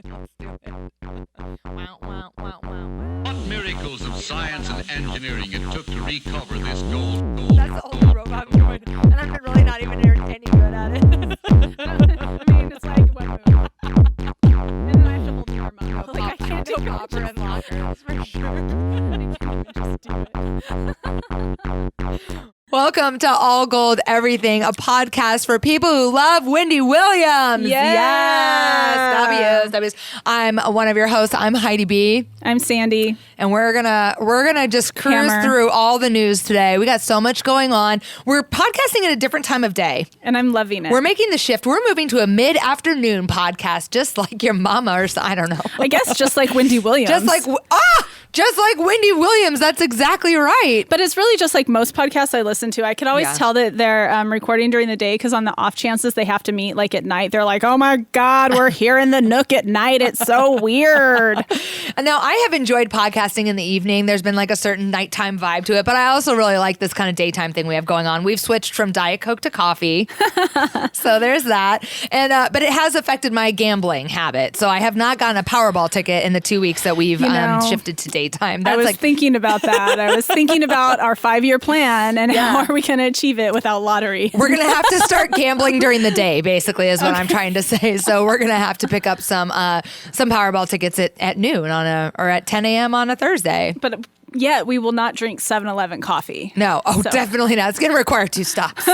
Let's do it. Wow, wow, wow, wow. What miracles of science and engineering it took to recover this gold. That's the only robot I'm doing, and I'm really not even any good at it. I mean, it's like one move. And then I have to hold the arm up. Like, I can't do copper and lockers for sure. Just do it. Welcome to All Gold Everything, a podcast for people who love Wendy Williams. Yes. W's. I'm one of your hosts. I'm Heidi B. I'm Sandy. And we're gonna just cruise Hammer. through all the news today. We got so much going on. We're podcasting at a different time of day. And I'm loving it. We're making the shift. We're moving to a mid-afternoon podcast, just like your mama or I don't know. I guess just like Wendy Williams. Just like Wendy Williams. That's exactly right. But it's really just like most podcasts I listen to. I can always tell that they're recording during the day because on the off chances they have to meet like at night, they're like, oh my God, we're here in the Nook at night. It's so weird. And now I have enjoyed podcasting in the evening. There's been like a certain nighttime vibe to it, but I also really like this kind of daytime thing we have going on. We've switched from Diet Coke to coffee. So there's that. And but it has affected my gambling habit. So I have not gotten a Powerball ticket in the 2 weeks that we've shifted to daytime. I was thinking about that. I was thinking about our 5-year plan and how are we going to achieve it without lottery. We're going to have to start gambling during the day, basically, is what I'm trying to say. So we're going to have to pick up some Powerball tickets at noon or at 10 a.m. on a Thursday. But yet we will not drink 7-Eleven coffee. No. Oh, definitely not. It's going to require 2 stops.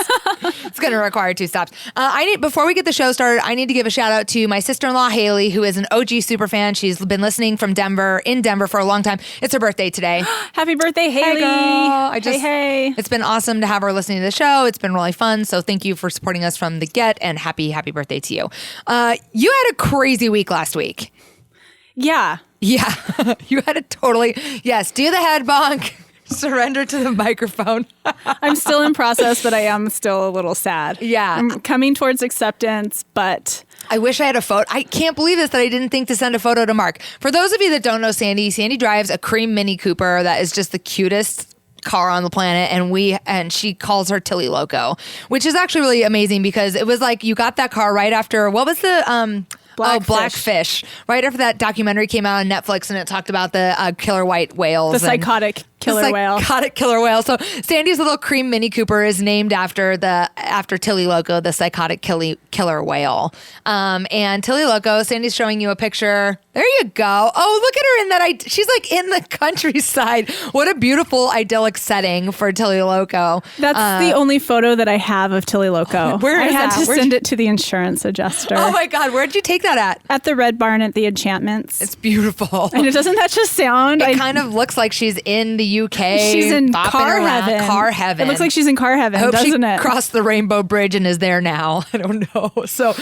Before we get the show started, I need to give a shout out to my sister-in-law, Haley, who is an OG super fan. She's been listening from Denver for a long time. It's her birthday today. Happy birthday, Haley. Hey, girl. Hey. It's been awesome to have her listening to the show. It's been really fun. So thank you for supporting us from the get, and happy birthday to you. You had a crazy week last week. Yeah. Yeah. You had a yes, do the head bonk. Surrender to the microphone. I'm still in process, but I am still a little sad. Yeah. I'm coming towards acceptance, but I wish I had a photo. I can't believe this, that I didn't think to send a photo to Mark. For those of you that don't know Sandy drives a cream Mini Cooper that is just the cutest car on the planet, and she calls her Tilly Loco, which is actually really amazing because it was like you got that car right after, what was the Blackfish. Right after that documentary came out on Netflix, and it talked about the killer white whales. The psychotic killer whale. So Sandy's little cream Mini Cooper is named after Tilly Loco, the psychotic killer whale. And Tilly Loco, Sandy's showing you a picture. There you go. Oh, look at her in that. She's like in the countryside. What a beautiful idyllic setting for Tilly Loco. That's the only photo that I have of Tilly Loco. Where is I had that? to send it to the insurance adjuster. Oh my God, where'd you take that at? At the Red Barn at the Enchantments. It's beautiful. And doesn't that just sound? It kind of looks like she's in the UK. She's in car heaven. Car heaven. It looks like she's in car heaven, doesn't it? Crossed the Rainbow Bridge and is there now. I don't know. So,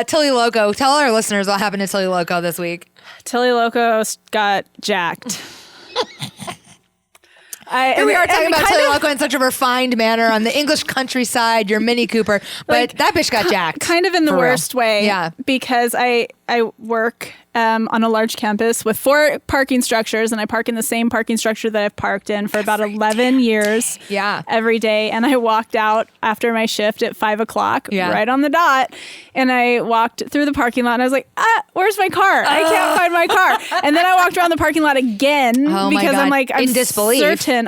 Tilly Loco, tell our listeners what happened to Tilly Loco this week. Tilly Loco got jacked. Here we are talking about Tilly Loco in such a refined manner on the English countryside, your Mini Cooper, but that bitch got jacked. Kind of in the worst way. Yeah. Because I work on a large campus with 4 parking structures, and I park in the same parking structure that I've parked in for about 11 years. Yeah. Every day. And I walked out after my shift at 5 o'clock, right on the dot. And I walked through the parking lot and I was like, where's my car? I can't find my car. And then I walked around the parking lot again because I'm like, I'm certain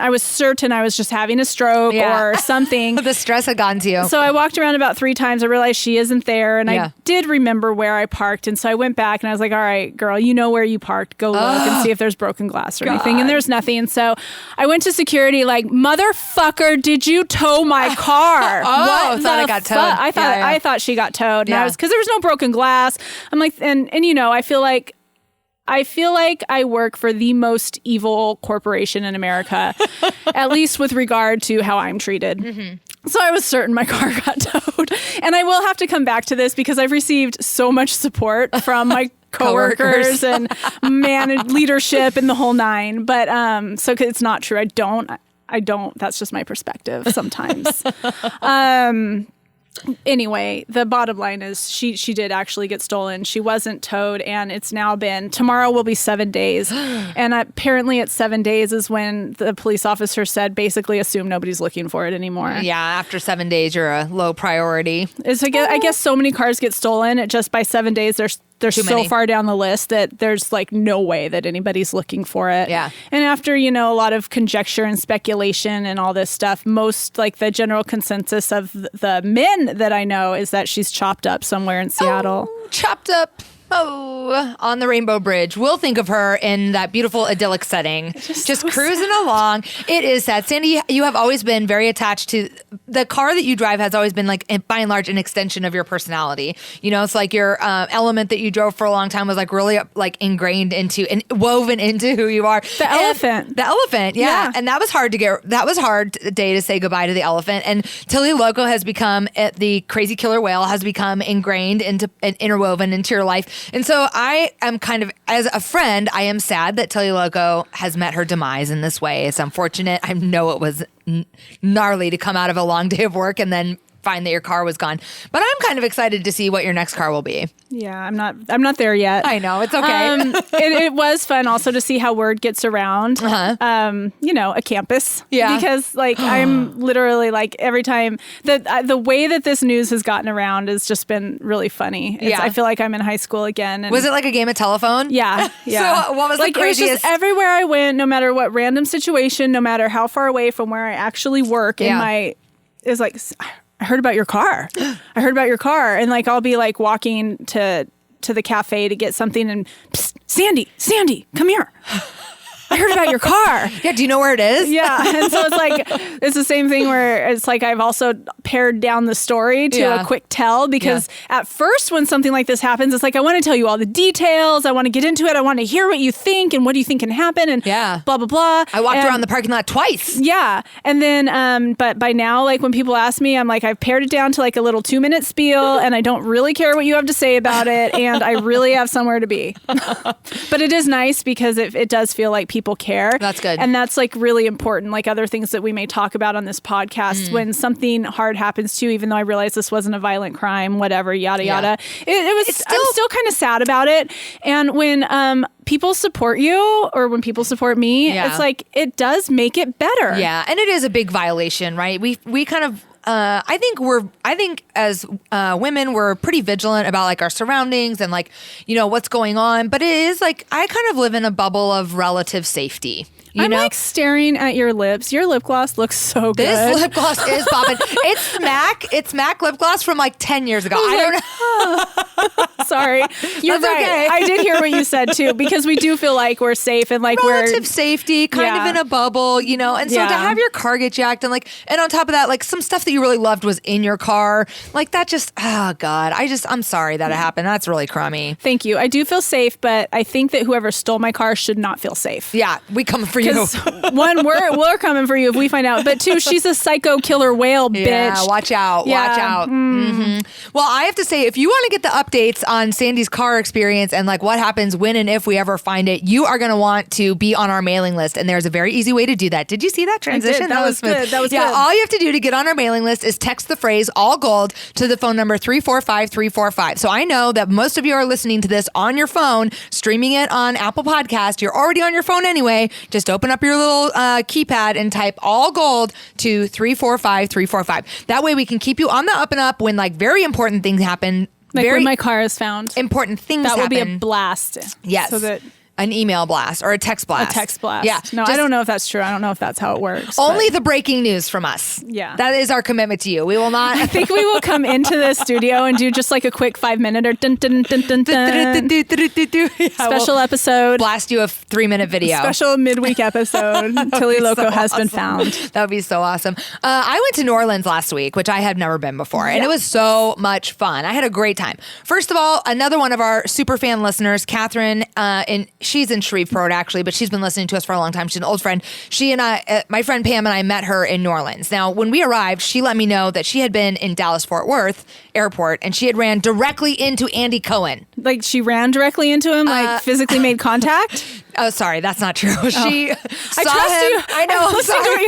I was just having a stroke or something. The stress had gotten to you. So I walked around about 3 times. I realized she isn't there. And I did remember where I parked. And so I went back and I was like, all right, girl, you know where you parked. Go look and see if there's broken glass or anything. And there's nothing. So I went to security like, motherfucker, did you tow my car? I thought it got towed. I thought she got towed. And I was, because there was no broken glass. I'm like, and you know, I feel like I work for the most evil corporation in America, at least with regard to how I'm treated. Mm-hmm. So I was certain my car got towed. And I will have to come back to this because I've received so much support from my coworkers and leadership and the whole nine. But so it's not true. I don't. That's just my perspective sometimes. Anyway, the bottom line is she did actually get stolen. She wasn't towed, and it's now tomorrow will be 7 days. And apparently at 7 days is when the police officer said, basically assume nobody's looking for it anymore. Yeah, after 7 days, you're a low priority. I guess so many cars get stolen. Just by 7 days, they're Too so many. far down the list that there's like no way that anybody's looking for it. Yeah. And after, a lot of conjecture and speculation and all this stuff, most like the general consensus of the men that I know is that she's chopped up somewhere in Seattle. Chopped up. On the Rainbow Bridge. We'll think of her in that beautiful idyllic setting, just so cruising along. It is sad. Sandy, you have always been very attached to the car that you drive, has always been like, by and large, an extension of your personality. It's like your Element that you drove for a long time was like really like ingrained into and woven into who you are. The Elephant. The Elephant, yeah. And that was hard day to say goodbye to the Elephant. And Tilly Loco has become, the crazy killer whale has become ingrained into and interwoven into your life. And so I am kind of, as a friend, I am sad that Tilly Loco has met her demise in this way. It's unfortunate. I know it was gnarly to come out of a long day of work and then find that your car was gone. But I'm kind of excited to see what your next car will be. Yeah, I'm not there yet. I know, it's okay. It was fun also to see how word gets around, a campus. Yeah. Because like I'm literally like every time the way that this news has gotten around has just been really funny. I feel like I'm in high school again. And was it like a game of telephone? Yeah. So what was like the craziest? It was just everywhere I went, no matter what random situation, no matter how far away from where I actually work it's like, I heard about your car. I heard about your car. And like, I'll be like walking to the cafe to get something and psst, Sandy, come here. I heard about your car. Yeah, do you know where it is? Yeah. And so it's like, it's the same thing where it's like I've also pared down the story to a quick tell because at first when something like this happens, it's like, I want to tell you all the details. I want to get into it. I want to hear what you think and what do you think can happen and blah, blah, blah. I walked around the parking lot twice. Yeah. And then, but by now, like when people ask me, I'm like, I've pared it down to like a little 2-minute spiel and I don't really care what you have to say about it. And I really have somewhere to be. But it is nice because it does feel like people care. That's good. And that's like really important. Like other things that we may talk about on this podcast, when something hard happens to you, even though I realize this wasn't a violent crime, whatever, yada, yada. I'm still kind of sad about it. And when, people support you or when people support me, it's like, it does make it better. Yeah. And it is a big violation, right? We kind of, I think as women, we're pretty vigilant about like our surroundings and like, what's going on. But it is like, I kind of live in a bubble of relative safety. I'm like staring at your lips. Your lip gloss looks so good. This lip gloss is popping. It's MAC lip gloss from like 10 years ago. I don't know. Sorry. You're That's right. okay. I did hear what you said too, because we do feel like we're safe and like relative safety, kind of in a bubble, and so to have your car get jacked and on top of that, like some stuff that you really loved was in your car, like that just, oh God, I'm sorry that it happened. That's really crummy. Thank you. I do feel safe, but I think that whoever stole my car should not feel safe. Yeah, we coming for you. One, we're coming for you if we find out. But two, she's a psycho killer whale, bitch. Yeah, watch out. Yeah. Watch out. Mm-hmm. Well, I have to say, if you want to get the updates on Sandy's car experience and like what happens when and if we ever find it, you are going to want to be on our mailing list. And there's a very easy way to do that. Did you see that transition? I did. That was smooth. good. That was good. All you have to do to get on our mailing list is text the phrase all gold to the phone number 345-345. So I know that most of you are listening to this on your phone, streaming it on Apple Podcast. You're already on your phone anyway. Just open up your little keypad and type all gold to 345-345. That way we can keep you on the up and up when like very important things happen. Like very when my car is found. Important things happen. That would be a blast. Yes. So that an email blast or a text blast. A text blast. Yeah. No, I don't know if that's true. I don't know if that's how it works. Only the breaking news from us. Yeah. That is our commitment to you. We will not. I think we will come into the studio and do just like a quick 5-minute or dun dun dun dun dun. Special episode. Blast you a 3-minute video. Special midweek episode. Tilly Loco has been found. That would be so awesome. I went to New Orleans last week, which I had never been before, and it was so much fun. I had a great time. First of all, another one of our super fan listeners, Catherine, and she's in Shreveport actually, but she's been listening to us for a long time. She's an old friend. She and I, my friend Pam and I met her in New Orleans. Now, when we arrived, she let me know that she had been in Dallas-Fort Worth airport and she had ran directly into Andy Cohen. Like she ran directly into him, like physically made contact? Oh, sorry, that's not true. She I saw trust him. you. I know. I'm listening to what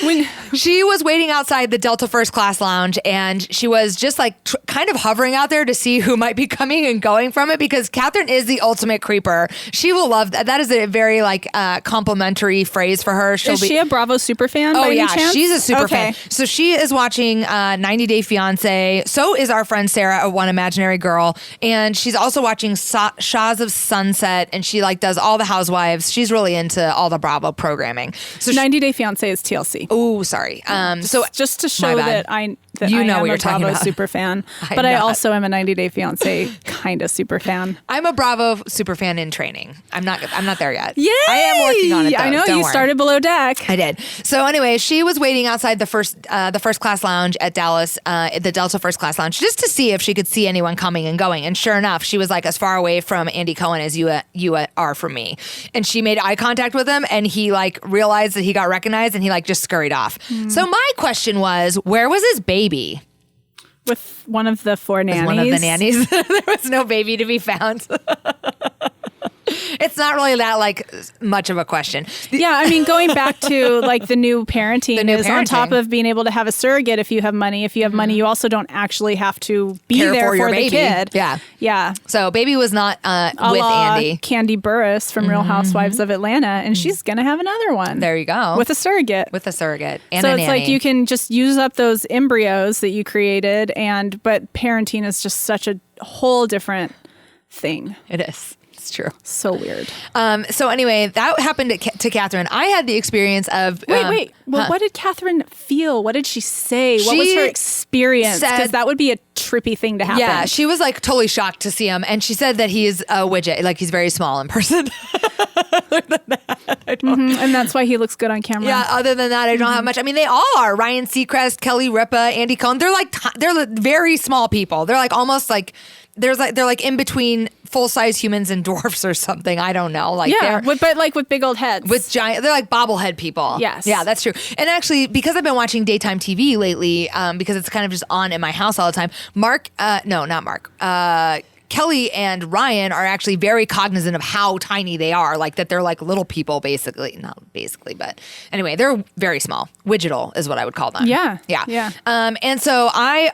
you're saying. She was waiting outside the Delta First Class Lounge, and she was just like kind of hovering out there to see who might be coming and going from it, because Catherine is the ultimate creeper. She will love that. That is a very complimentary phrase for her. Is she a Bravo super fan? Oh by yeah, any chance? she's a super Okay. fan. So she is watching 90 Day Fiance. So is our friend Sarah, a One Imaginary Girl, and she's also watching Shaws of Sunset, and she does all the Housewives. She's really into all the Bravo programming. So 90 Day Fiance is TLC. oh, sorry. So Just to show my bad. that I You know am what you're a talking Bravo about. super fan, I'm but I not. also am a 90 Day Fiance kind of super fan. I'm a Bravo super fan in training. I'm not there yet. Yay! I am working on it, though. I know Don't you worry. started below deck. I did. So anyway, she was waiting outside the first class lounge at Dallas, at the Delta First Class Lounge, just to see if she could see anyone coming and going. And sure enough, she was as far away from Andy Cohen as you are from me. And she made eye contact with him, and he realized that he got recognized, and he just scurried off. So my question was, where was his baby? With one of the four nannies. One of the nannies. There was no baby to be found. It's not really that much of a question. Yeah, I mean, going back to the new parenting The new is on top parenting. of being able to have a surrogate if you have money. If you have money, you also don't actually have to be Care there for your the baby. kid. Yeah. Yeah. So baby was not A with la Andy. Candy Burris from Real Housewives of Atlanta, and she's going to have another one. There you go. With a surrogate. With a surrogate and So a it's nanny. you can just use up those embryos that you created, but parenting is just such a whole different thing. It is. It's true. So weird. So anyway, that happened to Catherine. I had the experience of Wait. Well, what did Catherine feel? What did she say? What was She her experience? Because said- that would be a trippy thing to happen. Yeah, she was totally shocked to see him, and she said that he is a widget, he's very small in person. And that's why he looks good on camera. Yeah, other than that, I don't have much. I mean, they all are. Ryan Seacrest, Kelly Ripa, Andy Cohen. They're very small people. They're almost they're in between full-size humans and dwarfs or something. I don't know. Yeah, but with big old heads. With giant, they're like bobblehead people. Yes. Yeah, that's true. And actually, because I've been watching daytime TV lately, because it's kind of just on in my house all the time, not Mark. Kelly and Ryan are actually very cognizant of how tiny they are, that they're little people, basically. Not basically, but anyway, they're very small. Widgetal is what I would call them. Yeah. Yeah. Yeah. And so I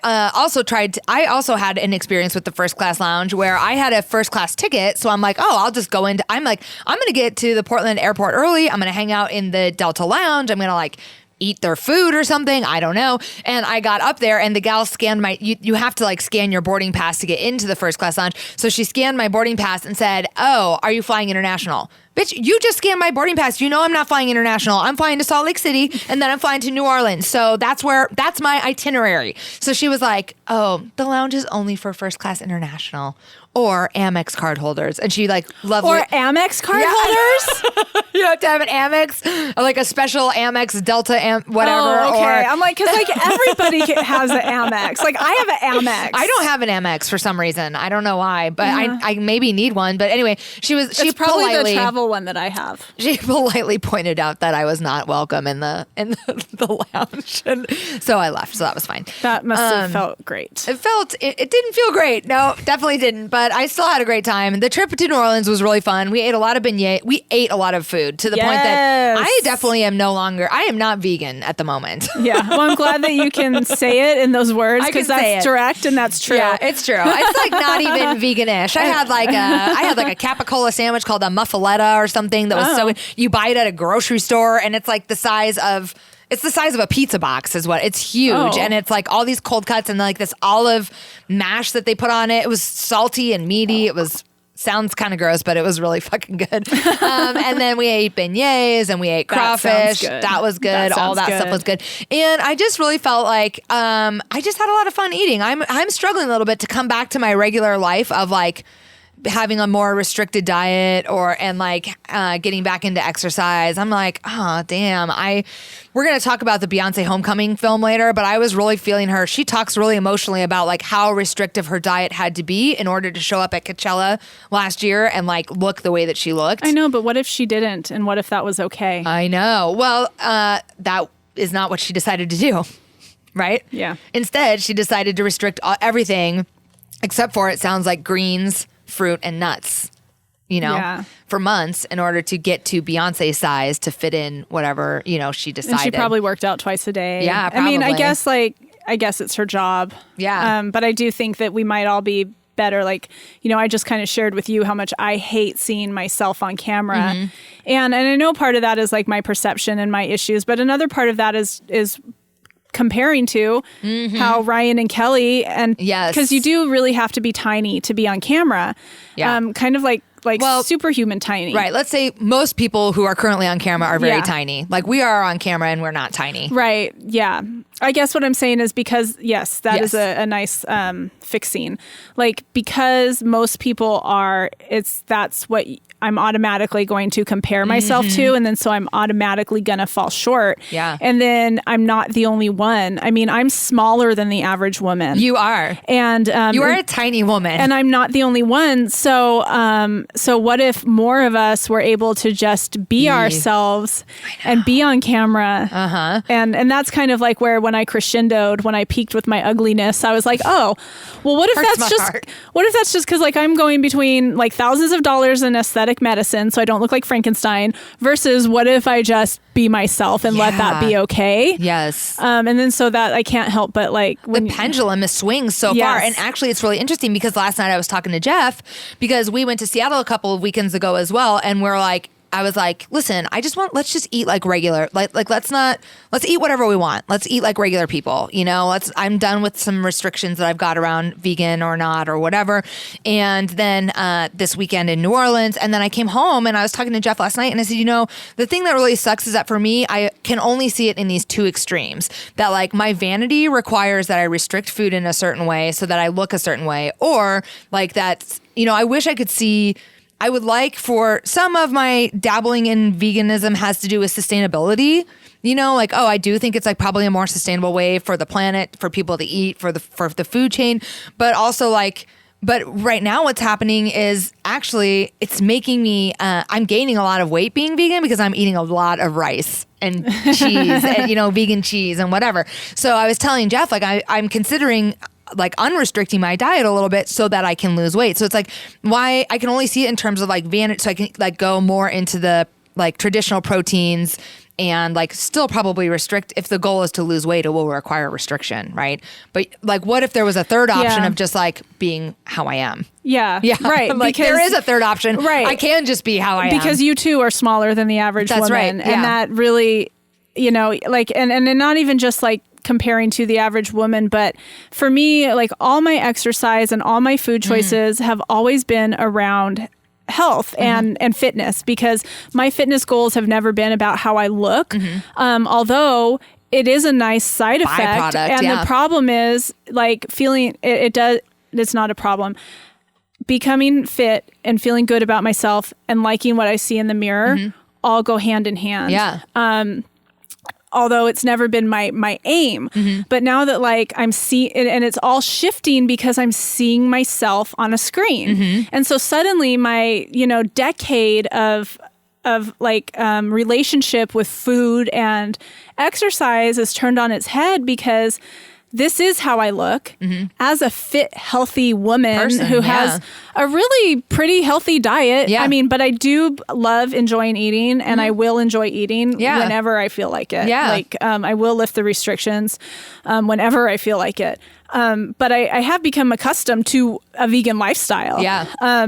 I also had an experience with the first class lounge where I had a first class ticket. So I'm I'll just go into, I'm going to get to the Portland airport early. I'm going to hang out in the Delta lounge. I'm going to eat their food or something. I don't know. And I got up there, and the gal scanned you have to scan your boarding pass to get into the first class lounge. So she scanned my boarding pass and said, "Oh, are you flying international?" Bitch, you just scanned my boarding pass. You know I'm not flying international. I'm flying to Salt Lake City, and then I'm flying to New Orleans. So that's my itinerary. So she was like, "Oh, the lounge is only for first class international or Amex card holders." And she loved or Amex card holders? You have to have an Amex, or a special Amex Delta whatever. Oh, okay. Or I'm because everybody has an Amex. I have an Amex. I don't have an Amex for some reason. I don't know why, but I maybe need one. But anyway, she It's probably the travel one that I have. She politely pointed out that I was not welcome in the lounge, and so I left. So that was fine. That must have felt great. It didn't feel great. No, definitely didn't. But I still had a great time. The trip to New Orleans was really fun. We ate a lot of beignets. We ate a lot of food to the point that Yes. I definitely am I am not vegan at the moment. Yeah. Well, I'm glad that you can say it in those words I can because say that's it. direct and that's true. Yeah, it's true. It's not even veganish. I had a capicola sandwich called a muffaletta or something that was so good. You buy it at a grocery store, and it's the size of a pizza box is what. It's huge. Oh. And it's all these cold cuts and this olive mash that they put on it. It was salty and meaty. It was sounds kind of gross, but it was really fucking good. And then we ate beignets and we ate crawfish. That was good. All that stuff was good. And I just really felt I just had a lot of fun eating. I'm struggling a little bit to come back to my regular life of having a more restricted diet and getting back into exercise. I'm oh damn. We're going to talk about the Beyonce Homecoming film later, but I was really feeling her. She talks really emotionally about how restrictive her diet had to be in order to show up at Coachella last year and look the way that she looked. I know, but what if she didn't? And what if that was okay? I know. Well, that is not what she decided to do. Right? Yeah. Instead, she decided to restrict everything except for, it sounds like, greens, fruit, and nuts. for months in order to get to Beyonce's size to fit in whatever, she decided. And she probably worked out twice a day. Yeah, probably. I mean, I guess it's her job. Yeah. But I do think that we might all be better. Like, I just kind of shared with you how much I hate seeing myself on camera. Mm-hmm. And I know part of that is like my perception and my issues, but another part of that is comparing to how Ryan and Kelly, and because you do really have to be tiny to be on camera. Yeah. Kind of like superhuman tiny. Right. Let's say most people who are currently on camera are very tiny. Like we are on camera and we're not tiny. Right. Yeah. I guess what I'm saying is because, that is a nice fixing. Like because most people are, that's what I'm automatically going to compare myself to. And then so I'm automatically going to fall short. Yeah. And then I'm not the only one. I mean, I'm smaller than the average woman. You are. And you are a tiny woman. And I'm not the only one. So what if more of us were able to just be ourselves and be on camera? Uh-huh. And that's kind of like where when I crescendoed, when I peaked with my ugliness, I was like, oh, well, what if that's just because like I'm going between like thousands of dollars in aesthetic medicine so I don't look like Frankenstein versus what if I just be myself and let that be okay? Yes. And then so that I can't help but like when the pendulum swings so far. And actually it's really interesting because last night I was talking to Jeff because we went to Seattle a couple of weekends ago as well. And I was like, listen, let's just eat like regular, let's eat whatever we want. Let's eat like regular people, I'm done with some restrictions that I've got around vegan or not or whatever. And then this weekend in New Orleans, and then I came home and I was talking to Jeff last night and I said, the thing that really sucks is that for me, I can only see it in these two extremes that like my vanity requires that I restrict food in a certain way so that I look a certain way, or like that's, I wish I could see. I would like for some of my dabbling in veganism has to do with sustainability, I do think it's like probably a more sustainable way for the planet, for people to eat, for the food chain, but also but right now what's happening is actually it's making me, I'm gaining a lot of weight being vegan because I'm eating a lot of rice and cheese and, vegan cheese and whatever. So I was telling Jeff, like I'm considering like unrestricting my diet a little bit so that I can lose weight. So it's like why I can only see it in terms of like vanity. So I can like go more into the like traditional proteins and like still probably restrict. If the goal is to lose weight, it will require restriction. Right. But like, what if there was a third option of just like being how I am? Yeah. Yeah. Right. Like there is a third option. Right. I can just be how I am. Because you too are smaller than the average woman. Right. Yeah. And that really, like, and not even just like comparing to the average woman, but for me, like all my exercise and all my food choices have always been around health and fitness, because my fitness goals have never been about how I look. Although it is a nice side effect. And the problem is like feeling it's not a problem. Becoming fit and feeling good about myself and liking what I see in the mirror all go hand in hand. Yeah. Although it's never been my aim. But now that like I'm seeing, and it's all shifting because I'm seeing myself on a screen. And so suddenly my, decade of like relationship with food and exercise is turned on its head, because this is how I look as a fit, healthy woman who has a really pretty healthy diet. Yeah. I mean, but I do love enjoying eating, and I will enjoy eating whenever I feel like it. Yeah. Like I will lift the restrictions whenever I feel like it. But I have become accustomed to a vegan lifestyle. Yeah.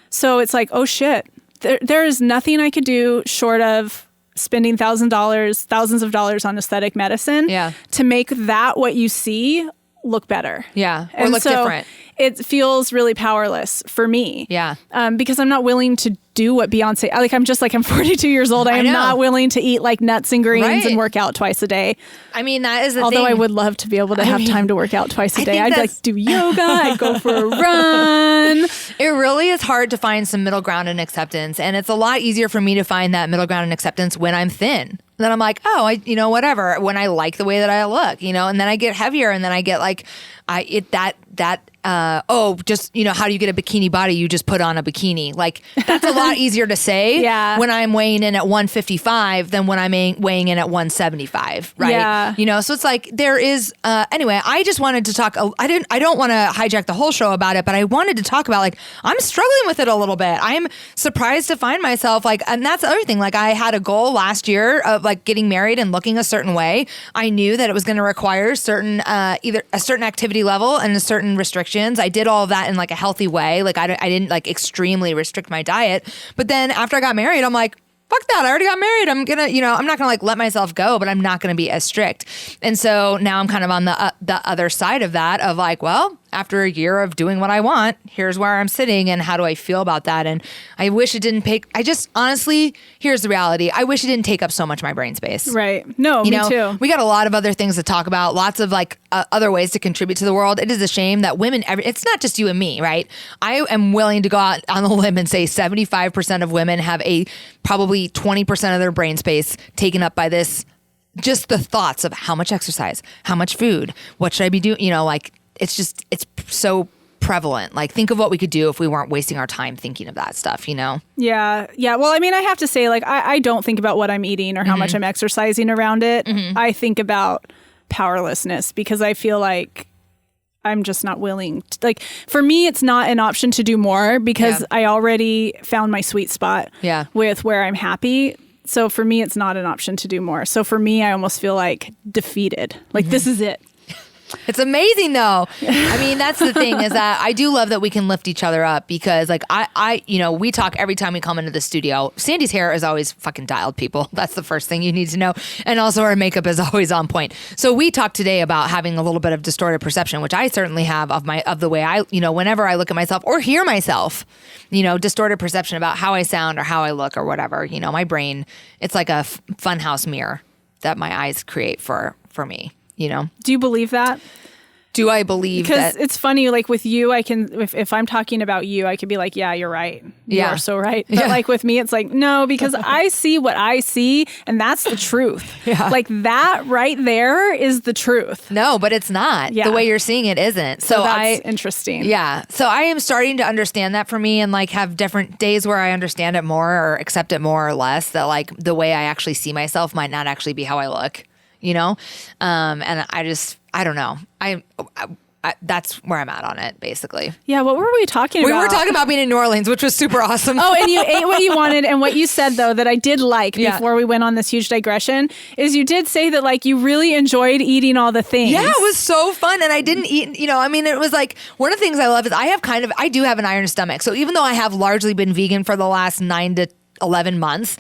So it's like, oh shit, there is nothing I could do short of spending thousands of dollars on aesthetic medicine to make that what you see look better. Yeah. Or look different. It feels really powerless for me. Yeah. Because I'm not willing to do what Beyonce, I'm 42 years old. I am not willing to eat like nuts and greens and work out twice a day. I mean, that is the Although thing. I would love to be able to have time to work out twice a day. I'd like do yoga. I'd go for a run. It really is hard to find some middle ground and acceptance. And it's a lot easier for me to find that middle ground and acceptance when I'm thin. Then I'm like, whatever, when I like the way that I look, and then I get heavier, and then I get like, just, how do you get a bikini body? You just put on a bikini. Like, that's a lot easier to say when I'm weighing in at 155 than when I'm weighing in at 175, right? Yeah. So it's like there is, anyway, I just wanted to talk, I don't want to hijack the whole show about it, but I wanted to talk about, like, I'm struggling with it a little bit. I'm surprised to find myself, like, and that's the other thing, like, I had a goal last year of, like, getting married and looking a certain way. I knew that it was going to require certain, either a certain activity level and a certain restrictions. I did all of that in, like, a healthy way. Like, I didn't, like, extremely restrict my diet. But then after I got married, I'm like, fuck that. I already got married. I'm gonna, I'm not gonna, like, let myself go, but I'm not gonna be as strict. And so now I'm kind of on the other side of that, of like, well, after a year of doing what I want, here's where I'm sitting, and how do I feel about that? And I wish it didn't take. I just honestly, here's the reality. I wish it didn't take up so much of my brain space. Right. No, me too. We got a lot of other things to talk about. Lots of, like, other ways to contribute to the world. It is a shame that women. It's not just you and me, right? I am willing to go out on the limb and say 75% of women have probably 20% of their brain space taken up by this. Just the thoughts of how much exercise, how much food, what should I be doing? Like, it's so prevalent. Like, think of what we could do if we weren't wasting our time thinking of that stuff, Yeah. Yeah. Well, I mean, I have to say, like, I don't think about what I'm eating or how much I'm exercising around it. I think about powerlessness, because I feel like I'm just not willing to, like, for me, it's not an option to do more, because I already found my sweet spot with where I'm happy. So for me, it's not an option to do more. So for me, I almost feel like defeated. Like, this is it. It's amazing, though. I mean, that's the thing, is that I do love that we can lift each other up, because, like, I we talk every time we come into the studio. Sandy's hair is always fucking dialed, people. That's the first thing you need to know. And also, our makeup is always on point. So we talked today about having a little bit of distorted perception, which I certainly have of the way I, whenever I look at myself or hear myself, distorted perception about how I sound or how I look or whatever. My brain, it's like a funhouse mirror that my eyes create for me. Do you believe that? Do I believe that? Because it's funny, like, with you, I can, if I'm talking about you, I could be like, yeah, you're right. You are so right. But like with me, it's like, no, because I see what I see, and that's the truth. Like, that right there is the truth. No, but it's not. The way you're seeing it isn't. So that's interesting. Yeah. So I am starting to understand that for me, and, like, have different days where I understand it more or accept it more or less, that, like, the way I actually see myself might not actually be how I look. And I don't know. I that's where I'm at on it, basically. Yeah. What were we talking about? We were talking about being in New Orleans, which was super awesome. Oh, and you ate what you wanted. And what you said, though, that I did like before we went on this huge digression, is you did say that, like, you really enjoyed eating all the things. Yeah, it was so fun. And I didn't eat, it was like, one of the things I love is I do have an iron stomach. So even though I have largely been vegan for the last 9 to 11 months,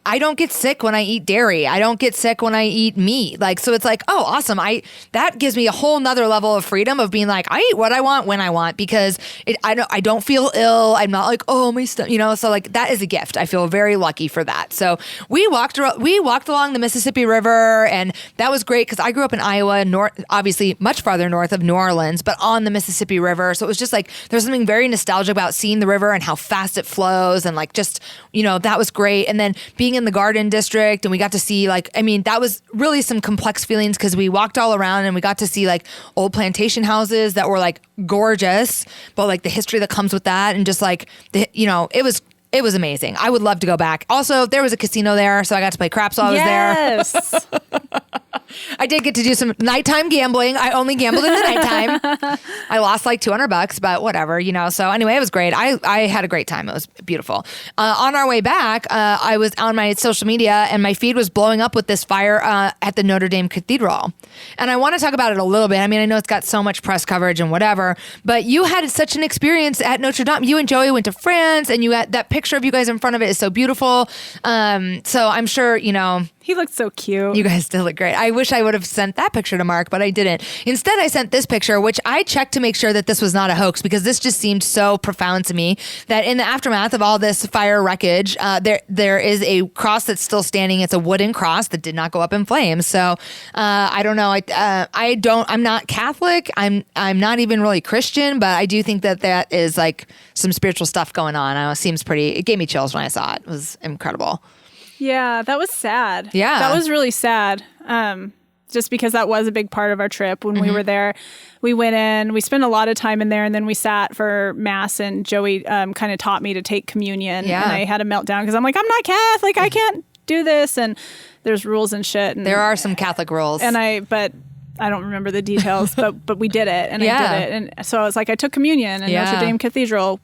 I don't get sick when I eat dairy. I don't get sick when I eat meat. Like, so it's like, oh, awesome. That gives me a whole nother level of freedom of being like, I eat what I want when I want, because I don't feel ill. I'm not like, oh, my stomach, so, like, that is a gift. I feel very lucky for that. So we walked along the Mississippi River, and that was great, because I grew up in Iowa, obviously much farther north of New Orleans, but on the Mississippi River. So it was just like, there's something very nostalgic about seeing the river and how fast it flows, and, like, just, that was great. And then being in the Garden District, and we got to see, like, that was really some complex feelings, because we walked all around and we got to see, like, old plantation houses that were, like, gorgeous, but, like, the history that comes with that, and just, like, it was amazing. I would love to go back. Also, there was a casino there, so I got to play craps while I was there. Yes. I did get to do some nighttime gambling. I only gambled in the nighttime. I lost like $200, but whatever, So anyway, it was great. I had a great time. It was beautiful. On our way back, I was on my social media, and my feed was blowing up with this fire at the Notre Dame Cathedral. And I want to talk about it a little bit. I mean, I know it's got so much press coverage and whatever, but you had such an experience at Notre Dame. You and Joey went to France, and you had that picture of you guys in front of it is so beautiful. So I'm sure, He looked so cute. You guys still look great. I wish I would have sent that picture to Mark, but I didn't. Instead, I sent this picture, which I checked to make sure that this was not a hoax, because this just seemed so profound to me, that in the aftermath of all this fire wreckage, there is a cross that's still standing. It's a wooden cross that did not go up in flames. So I don't know. I'm not Catholic. I'm not even really Christian, but I do think that is, like, some spiritual stuff going on. It seems it gave me chills when I saw it. It was incredible. Yeah, that was sad. Yeah. That was really sad. just because that was a big part of our trip when we were there. We went in, we spent a lot of time in there, and then we sat for Mass, and Joey kind of taught me to take communion. Yeah. And I had a meltdown because I'm like, I'm not Catholic. I can't do this. And there's rules and shit. And, There are some Catholic rules. but I don't remember the details, but we did it, and Yeah. I did it. And so I was like, I took communion in Notre Dame Cathedral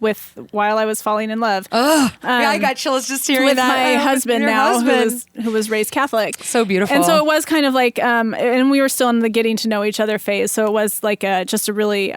while I was falling in love. I got chills just hearing with that. my husband Your now, husband. who was raised Catholic. So beautiful. And so it was kind of like, and we were still in the getting to know each other phase. So it was like just a really,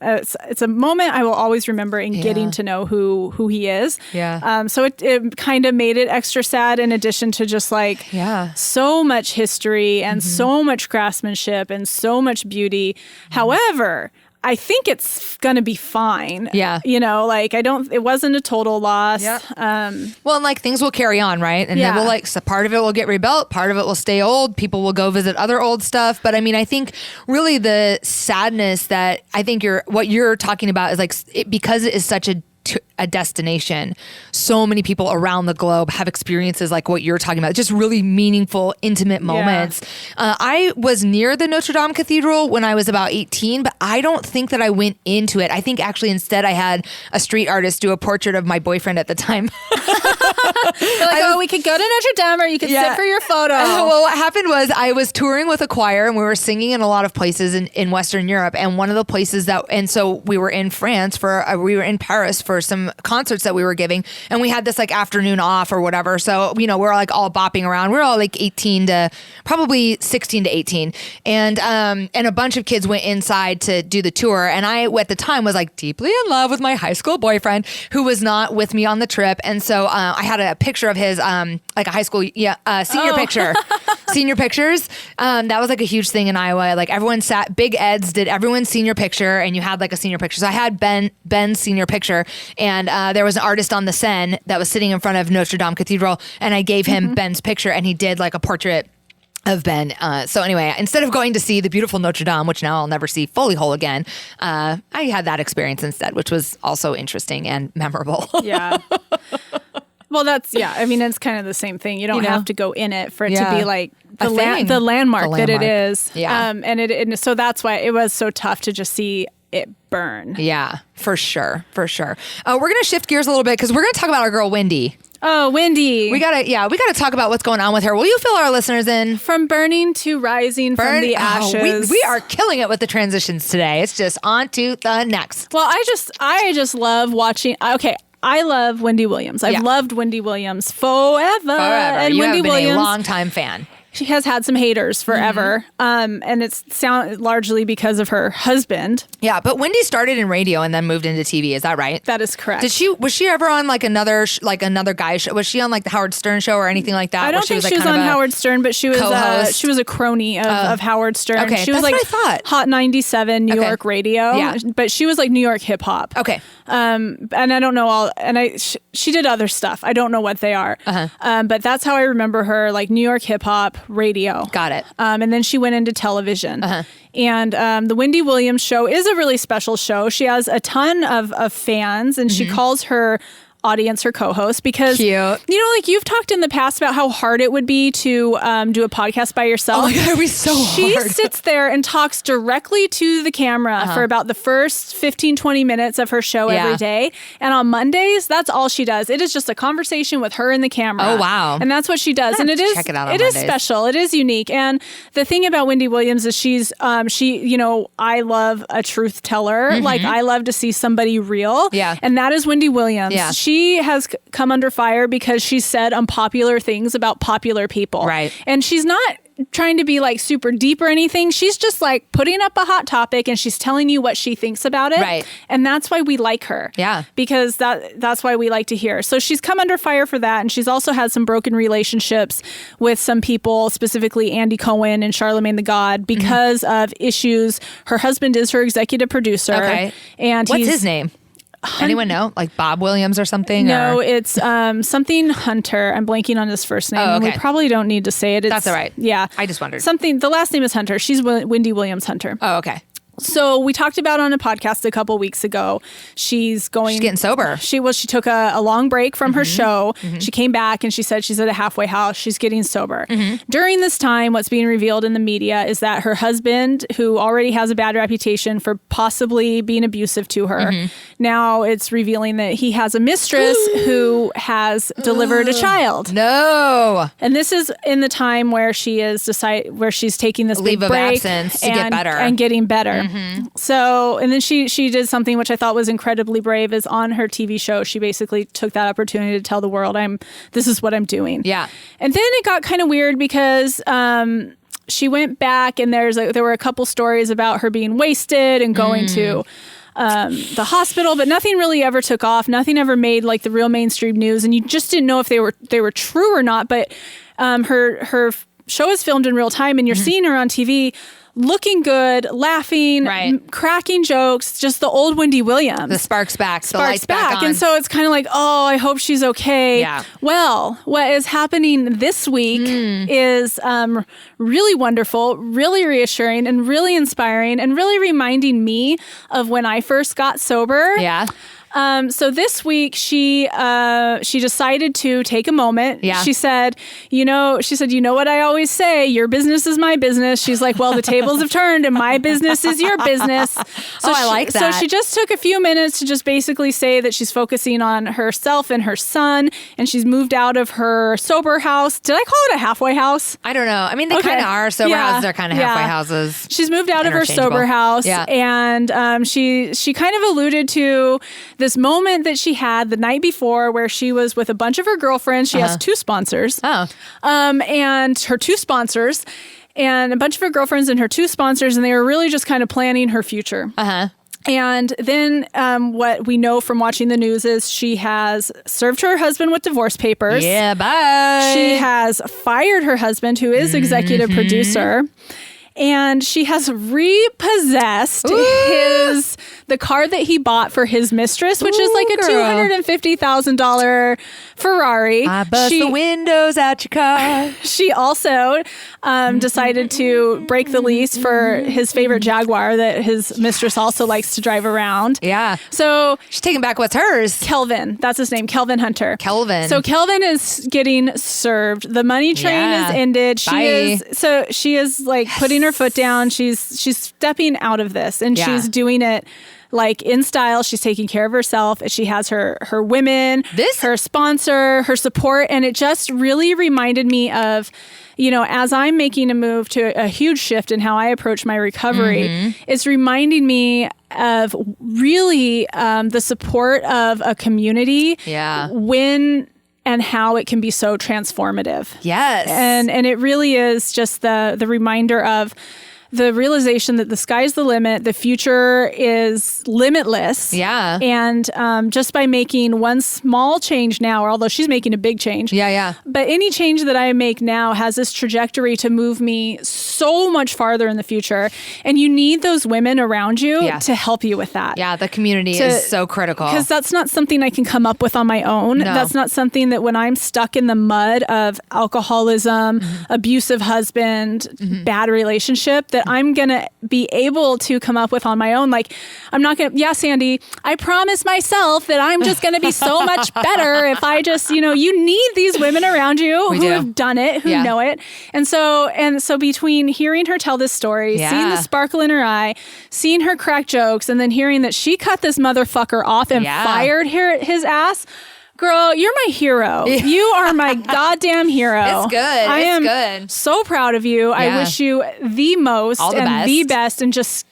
it's a moment I will always remember in getting to know who he is. Yeah. So it kind of made it extra sad, in addition to just like so much history and so much craftsmanship and so much beauty. However, I think it's going to be fine. Yeah. Like it wasn't a total loss. Yeah. Well, and like things will carry on, right? And then we'll so part of it will get rebuilt, part of it will stay old. People will go visit other old stuff. But I mean, I think really the sadness that I think what you're talking about is like, because it is such a destination, so many people around the globe have experiences like what you're talking about, just really meaningful, intimate moments. I was near the Notre Dame Cathedral when I was about 18, but I don't think that I went into it. I think actually instead I had a street artist do a portrait of my boyfriend at the time. They're like, we could go to Notre Dame, or you could sit for your photo. Well, what happened was I was touring with a choir, and we were singing in a lot of places in Western Europe. And one of the places so we were in France we were in Paris for some concerts that we were giving, and we had this like afternoon off or whatever. So, we're like all bopping around. We're all like probably 16 to 18. And a bunch of kids went inside to do the tour. And I, at the time, was like deeply in love with my high school boyfriend who was not with me on the trip. And so I had a picture of his, like a high school, senior picture, senior pictures. That was like a huge thing in Iowa. Like everyone Big Ed's did everyone's senior picture, and you had like a senior picture. So I had Ben's senior picture, and there was an artist on the Seine that was sitting in front of Notre Dame Cathedral, and I gave him Ben's picture, and he did like a portrait of Ben. So anyway, instead of going to see the beautiful Notre Dame, which now I'll never see fully whole again, I had that experience instead, which was also interesting and memorable. Yeah. Well, I mean, it's kind of the same thing. You don't have to go in it for it to be like the landmark that it is. Yeah. And so that's why it was so tough to just see it burn. Yeah, for sure. For sure. We're going to shift gears a little bit because we're going to talk about our girl, Wendy. Oh, Wendy. We gotta talk about what's going on with her. Will you fill our listeners in? From burning to rising from the ashes. We are killing it with the transitions today. It's just on to the next. Well, I just love watching. Okay. I love Wendy Williams. I've loved Wendy Williams forever. And you Wendy have been Williams, a longtime fan. She has had some haters forever, and it's largely because of her husband. Yeah, but Wendy started in radio and then moved into TV. Is that right? That is correct. Was she ever on like another guy's show? Was she on like the Howard Stern show or anything like that? I don't think she was on Howard Stern, but she was a crony of Howard Stern. Okay, she was that's like what I thought. Hot 97 New York radio. Yeah, but she was like New York hip hop. Okay. And I don't know she did other stuff. I don't know what they are. But that's how I remember her, like New York hip hop radio. Got it. And then she went into television. And the Wendy Williams show is a really special show. She has a ton of fans, and she calls her audience her co-host because like you've talked in the past about how hard it would be to do a podcast by yourself. Oh my God, it'd be so hard. She sits there and talks directly to the camera for about the first 15-20 minutes of her show every day, and on Mondays that's all she does. It is just a conversation with her and the camera. Oh wow. And that's what she does. And it is special. It is unique. And the thing about Wendy Williams is she's I love a truth teller. Like I love to see somebody real. Yeah. And that is Wendy Williams. Yeah. She has come under fire because she said unpopular things about popular people. Right. And she's not trying to be like super deep or anything. She's just like putting up a hot topic and she's telling you what she thinks about it. Right. And that's why we like her. Yeah. Because that's why we like to hear. So she's come under fire for that. And she's also had some broken relationships with some people, specifically Andy Cohen and Charlemagne the God, because of issues. Her husband is her executive producer. Okay. And what's his name? Anyone know? Like Bob Williams or something? No, it's something Hunter. I'm blanking on his first name. Oh, okay. And we probably don't need to say it. That's all right. Yeah. I just wondered. The last name is Hunter. She's Wendy Williams Hunter. Oh, okay. So we talked about on a podcast a couple weeks ago, she's getting sober. She took a long break from her show. She came back and she said she's at a halfway house. She's getting sober. During this time, what's being revealed in the media is that her husband, who already has a bad reputation for possibly being abusive to her, now it's revealing that he has a mistress who has delivered a child. No. And this is in the time where she's taking this leave big of break absence to get better and getting better. So, and then she did something which I thought was incredibly brave. Is on her TV show, she basically took that opportunity to tell the world, this is what I'm doing. Yeah. And then it got kind of weird because she went back and there were a couple stories about her being wasted and going to the hospital, but nothing really ever took off. Nothing ever made like the real mainstream news, and you just didn't know if they were true or not. But her show is filmed in real time, and you're seeing her on TV looking good, laughing, cracking jokes, just the old Wendy Williams. The sparks back, the lights back on. And so it's kind of like, oh, I hope she's okay. Yeah. Well, what is happening this week is really wonderful, really reassuring, and really inspiring, and really reminding me of when I first got sober. Yeah. So this week she decided to take a moment. Yeah. She said, you know what I always say, your business is my business. She's like, well, the tables have turned and my business is your business. So I like that. So she just took a few minutes to just basically say that she's focusing on herself and her son, and she's moved out of her sober house. Did I call it a halfway house? I don't know. I mean, they kind of are. Sober houses are kind of halfway houses. She's moved out of her sober house, and she kind of alluded to this moment that she had the night before where she was with a bunch of her girlfriends. She has two sponsors. And her two sponsors and a bunch of her girlfriends and her two sponsors, and they were really just kind of planning her future. And then what we know from watching the news is she has served her husband with divorce papers. Yeah, bye. She has fired her husband, who is executive producer. And she has repossessed the car that he bought for his mistress, which is like a $250,000 Ferrari. I bust the windows out your car. She also decided to break the lease for his favorite Jaguar that his mistress also likes to drive around. Yeah. So she's taking back what's hers. Kelvin, that's his name, Kelvin Hunter. Kelvin. So Kelvin is getting served. The money train is ended. She is like putting her foot down. She's stepping out of this, and she's doing it like in style. She's taking care of herself. She has her women, her sponsor, her support. And it just really reminded me of, as I'm making a move to a huge shift in how I approach my recovery, it's reminding me of really the support of a community. When and how it can be so transformative. Yes. And it really is just the reminder of the realization that the sky's the limit, the future is limitless. Yeah. And just by making one small change now, or although she's making a big change. Yeah. But any change that I make now has this trajectory to move me so much farther in the future. And you need those women around you to help you with that. Yeah, the community is so critical. Because that's not something I can come up with on my own. No. That's not something that when I'm stuck in the mud of alcoholism, abusive husband, bad relationship, that I'm going to be able to come up with on my own. Like, I'm not going to, Sandy, I promise myself that I'm just going to be so much better if I just, you need these women around you who have done it, who know it. And so between hearing her tell this story, seeing the sparkle in her eye, seeing her crack jokes, and then hearing that she cut this motherfucker off and fired his ass, girl, you're my hero. You are my goddamn hero. It's good. I am so proud of you. I wish you the most and the best, and just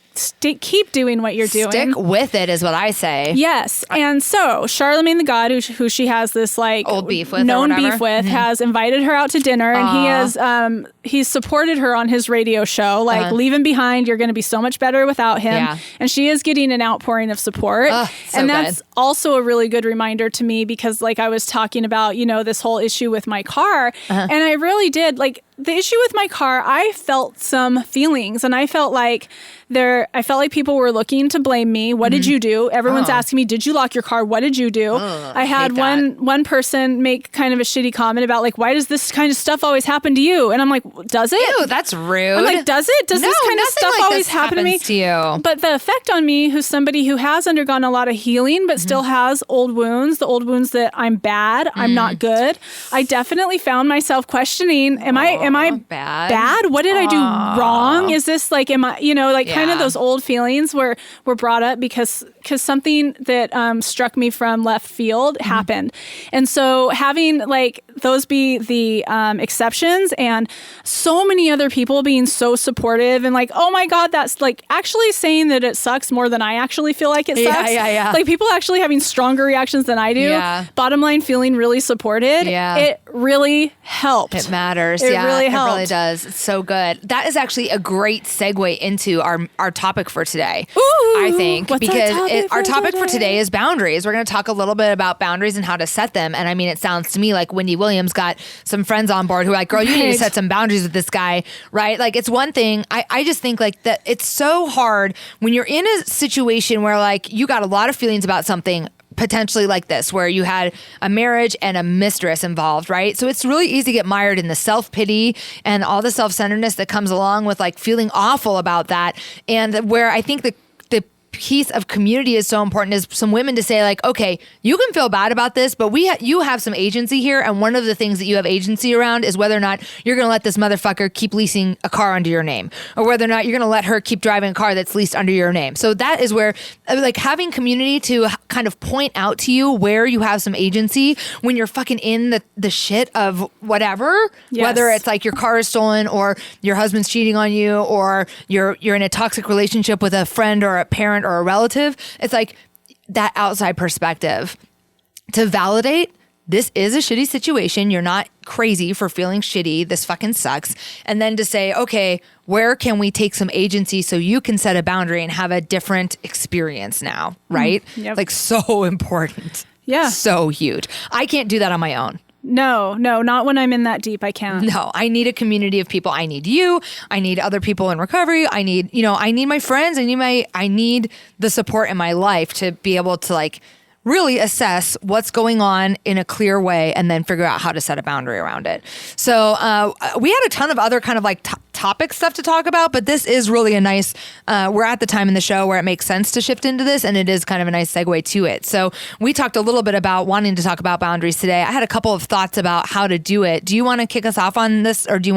keep doing what you're doing. Stick with it is what I say. Yes. And so Charlemagne the God, who she has this like old beef with, known beef with, has invited her out to dinner, and he's supported her on his radio show. Like, leave him behind. You're going to be so much better without him. Yeah. And she is getting an outpouring of support. And that's also a really good reminder to me, because like I was talking about, this whole issue with my car. And I really did, like, the issue with my car, I felt some feelings, and I felt like people were looking to blame me. What did you do? Everyone's asking me, did you lock your car? What did you do? I had one person make kind of a shitty comment about like, why does this kind of stuff always happen to you? And I'm like, does it? Ew, that's rude. I'm like, does it? Does this kind of stuff like always happen to me? You? But the effect on me, who's somebody who has undergone a lot of healing, but still has old wounds, the old wounds that I'm bad, I'm not good. I definitely found myself questioning, am I bad? What did I do wrong? Is this like, am I, kind of those old feelings were brought up because something that struck me from left field happened. And so having like those be the exceptions, and so many other people being so supportive and like, oh my God, that's like actually saying that it sucks more than I actually feel like it sucks. Yeah. Like people actually having stronger reactions than I do. Yeah. Bottom line, feeling really supported. Yeah. It really helped. It matters. It really helped. It really does. It's so good. That is actually a great segue into our topic for today. Ooh, I think, what's because our topic for today is boundaries. We're going to talk a little bit about boundaries and how to set them. And I mean, it sounds to me like Wendy Williams got some friends on board who are like, girl, you need to set some boundaries with this guy, right? Like it's one thing. I just think like that it's so hard when you're in a situation where like you got a lot of feelings about something, potentially like this, where you had a marriage and a mistress involved, right? So it's really easy to get mired in the self-pity and all the self-centeredness that comes along with like feeling awful about that. And where I think the piece of community is so important is some women to say like, okay, you can feel bad about this, but you have some agency here. And one of the things that you have agency around is whether or not you're going to let this motherfucker keep leasing a car under your name, or whether or not you're going to let her keep driving a car that's leased under your name. So that is where like having community to kind of point out to you where you have some agency when you're fucking in the shit of whatever, whether it's like your car is stolen or your husband's cheating on you or you're in a toxic relationship with a friend or a parent or a relative. It's like that outside perspective to validate this is a shitty situation. You're not crazy for feeling shitty. This fucking sucks. And then to say, okay, where can we take some agency so you can set a boundary and have a different experience now, right? Yep. Like so important. Yeah. So huge. I can't do that on my own. No, not when I'm in that deep. I can't. No, I need a community of people. I need you. I need other people in recovery. I need my friends. I need the support in my life to be able to like really assess what's going on in a clear way and then figure out how to set a boundary around it. So we had a ton of other kind of like topic stuff to talk about, but this is really a nice, we're at the time in the show where it makes sense to shift into this, and it is kind of a nice segue to it. So we talked a little bit about wanting to talk about boundaries today. I had a couple of thoughts about how to do it. Do you want to kick us off on this, or how do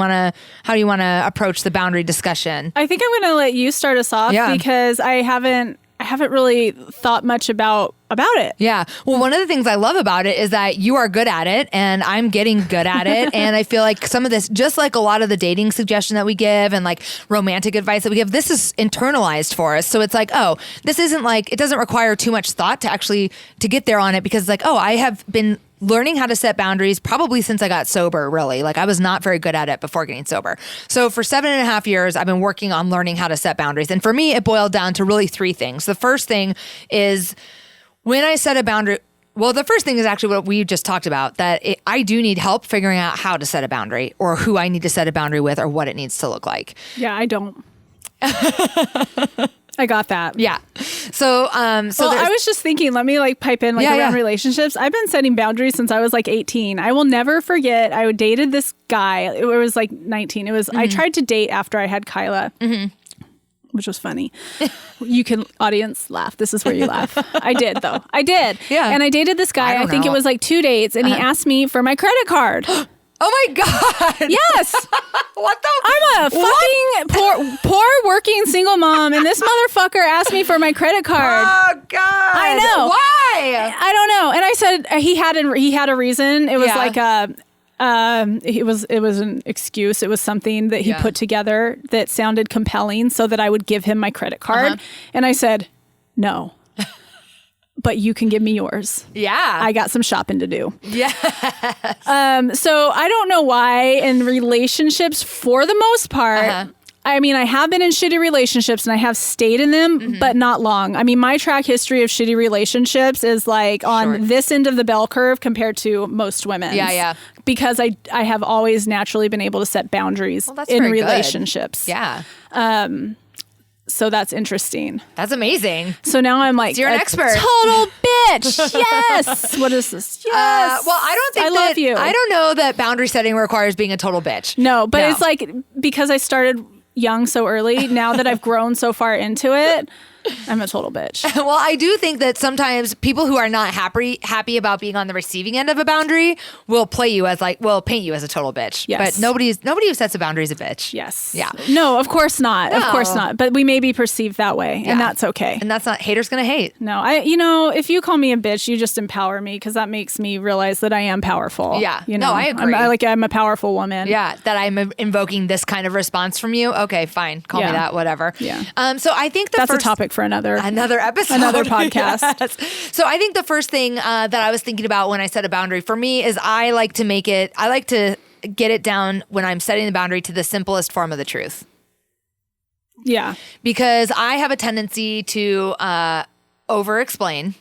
you want to approach the boundary discussion? I think I'm going to let you start us off because I haven't really thought much about it. Yeah. Well, one of the things I love about it is that you are good at it and I'm getting good at it. And I feel like some of this, just like a lot of the dating suggestion that we give and like romantic advice that we give, this is internalized for us. So it's like, oh, this isn't like, it doesn't require too much thought to get there on it, because it's like, oh, I have been learning how to set boundaries probably since I got sober, really. Like I was not very good at it before getting sober. So for 7.5 years, I've been working on learning how to set boundaries. And for me, it boiled down to really 3 things. The first thing is when I set a boundary, well, the first thing is actually what we just talked about, that I do need help figuring out how to set a boundary or who I need to set a boundary with or what it needs to look like. Yeah, I don't. I got that. Yeah. So I was just thinking, let me like pipe in around relationships. I've been setting boundaries since I was like 18. I will never forget. I dated this guy. It was like 19. It was, I tried to date after I had Kyla. Which was funny. You can, audience, laugh. This is where you laugh. I did, though. I did. Yeah. And I dated this guy. I think it was like 2 dates, and he asked me for my credit card. Oh my God. Yes. What the? I'm a fucking poor working single mom, and this motherfucker asked me for my credit card. Oh God. I know. Why? I don't know. And I said he had a reason. It was like it was an excuse. It was something that he put together that sounded compelling so that I would give him my credit card. And I said, no. But you can give me yours. Yeah. I got some shopping to do. Yes. So I don't know why in relationships, for the most part, I mean, I have been in shitty relationships and I have stayed in them, but not long. I mean, my track history of shitty relationships is like on this end of the bell curve compared to most women. Yeah. Because I have always naturally been able to set boundaries in relationships. Good. Yeah. So that's interesting. That's amazing. So now I'm like, you're an expert. Total bitch. Yes. What is this? Yes. Well, I don't think I love you. I don't know that boundary setting requires being a total bitch. No, but it's like, because I started young so early, now that I've grown so far into it, I'm a total bitch. Well, I do think that sometimes people who are not happy about being on the receiving end of a boundary will paint you as a total bitch. Yes. But nobody who sets a boundary is a bitch. Yes. Yeah. No, of course not. Of course not. But we may be perceived that way, and that's okay. And that's not, haters gonna hate. No, if you call me a bitch, you just empower me, because that makes me realize that I am powerful. Yeah. You know, no, I agree. I'm a powerful woman. Yeah. That I'm invoking this kind of response from you. Okay, fine. Call me that, whatever. Yeah. So I think that's a topic for another episode, another podcast. Yes. So I think the first thing that I was thinking about when I set a boundary for me is I like to get it down when I'm setting the boundary to the simplest form of the truth. Yeah. Because I have a tendency to over-explain.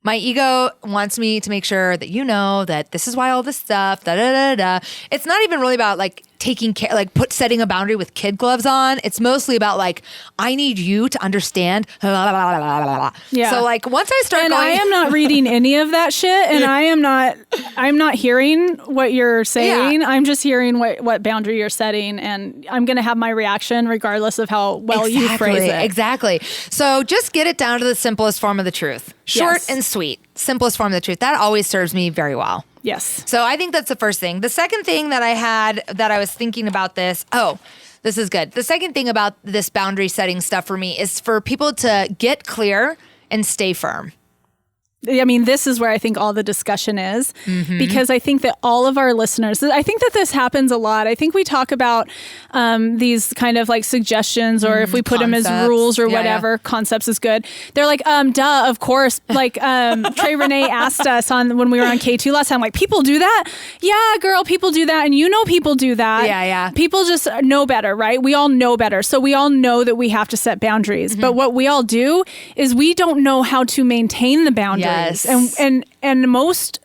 My ego wants me to make sure that you know that this is why all this stuff, It's not even really about like taking care, like setting a boundary with kid gloves on. It's mostly about like, I need you to understand. Yeah. So like once I start I am not reading any of that shit, and I'm not hearing what you're saying. Yeah. I'm just hearing what boundary you're setting, and I'm going to have my reaction regardless of how well you phrase it. Exactly. So just get it down to the simplest form of the truth. Short and sweet. Simplest form of the truth. That always serves me very well. Yes. So I think that's the first thing. The second thing that I was thinking about this. Oh, this is good. The second thing about this boundary setting stuff for me is for people to get clear and stay firm. I mean, this is where I think all the discussion is, because I think that all of our listeners, I think that this happens a lot. I think we talk about these kind of like suggestions, or if we put them as rules or whatever, concepts is good. They're like, duh, of course. Like Trey Renee asked us when we were on K2 last time, like, people do that? Yeah, girl, people do that. And you know people do that. Yeah. People just know better, right? We all know better. So we all know that we have to set boundaries. But what we all do is we don't know how to maintain the boundaries. Yes. And most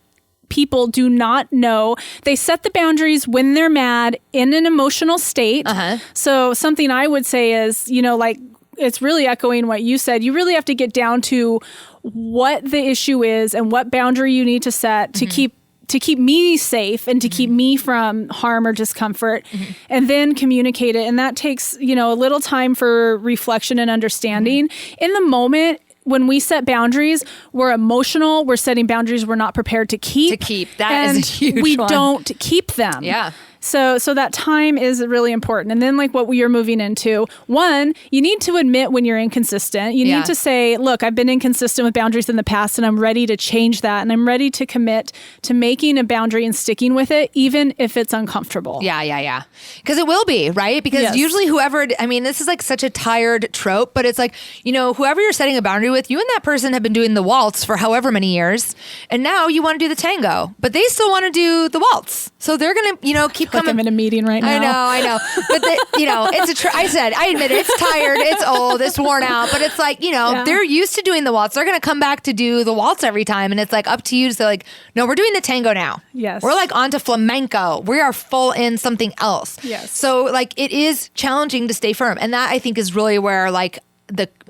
people do not know. They set the boundaries when they're mad in an emotional state. So something I would say is, like, it's really echoing what you said. You really have to get down to what the issue is and what boundary you need to set to keep me safe and to keep me from harm or discomfort, and then communicate it. And that takes, a little time for reflection and understanding. In the moment, when we set boundaries, we're emotional. We're setting boundaries we're not prepared to keep. That is a huge one. We don't keep them. Yeah. So that time is really important. And then like what we are moving into, one, you need to admit when you're inconsistent. You need to say, look, I've been inconsistent with boundaries in the past, and I'm ready to change that. And I'm ready to commit to making a boundary and sticking with it, even if it's uncomfortable. Yeah. Because it will be, right? Because usually this is like such a tired trope, but it's like, whoever you're setting a boundary with, you and that person have been doing the waltz for however many years. And now you want to do the tango, but they still want to do the waltz. So they're going to, keep coming. I'm in a meeting right now. I know. But it's I admit it, it's tired, it's old, it's worn out, but it's like, they're used to doing the waltz. They're going to come back to do the waltz every time. And it's like up to you to say like, no, we're doing the tango now. Yes. We're like on to flamenco. We are full in something else. Yes. So like it is challenging to stay firm. And that I think is really where like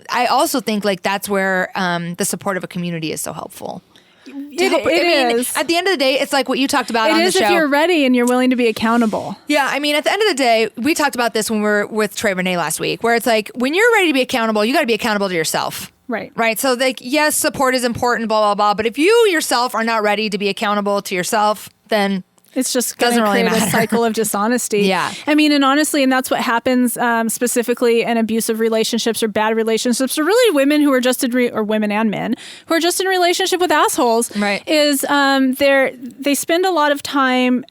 I also think like that's where the support of a community is so helpful. It is. At the end of the day, it's like what you talked about on the show. It is if you're ready and you're willing to be accountable. Yeah, at the end of the day, we talked about this when we were with Trey Renee last week, where it's like, when you're ready to be accountable, you got to be accountable to yourself. Right. So like, yes, support is important, blah, blah, blah. But if you yourself are not ready to be accountable to yourself, then it's just going to create a cycle of dishonesty. Yeah. And honestly, and that's what happens specifically in abusive relationships or bad relationships, or really women who are just or women and men who are just in relationship with assholes. Right. Is they spend a lot of time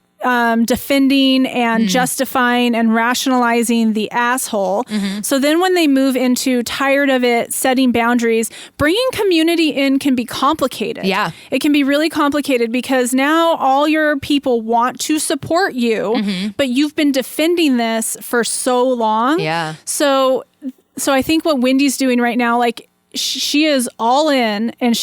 defending and justifying and rationalizing the asshole. So then when they move into tired of it, setting boundaries, bringing community in can be complicated. Yeah. It can be really complicated because now all your people want to support you, but you've been defending this for so long. Yeah. So I think what Wendy's doing right now, like, she is all in, and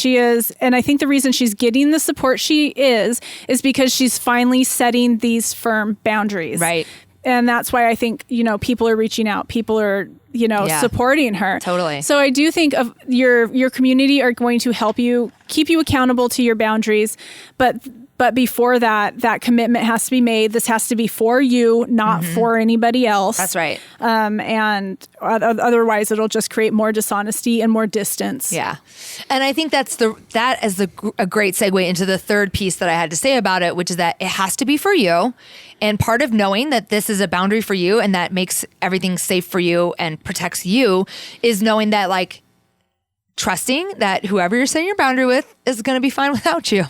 I think the reason she's getting the support she is because she's finally setting these firm boundaries. Right. And that's why I think, people are reaching out. People are, supporting her. Totally. So I do think of your community are going to help you, keep you accountable to your boundaries. But before that commitment has to be made. This has to be for you, not for anybody else. That's right. And otherwise, it'll just create more dishonesty and more distance. Yeah. And I think that is a great segue into the third piece that I had to say about it, which is that it has to be for you. And part of knowing that this is a boundary for you and that makes everything safe for you and protects you is knowing that, like, trusting that whoever you're setting your boundary with is going to be fine without you.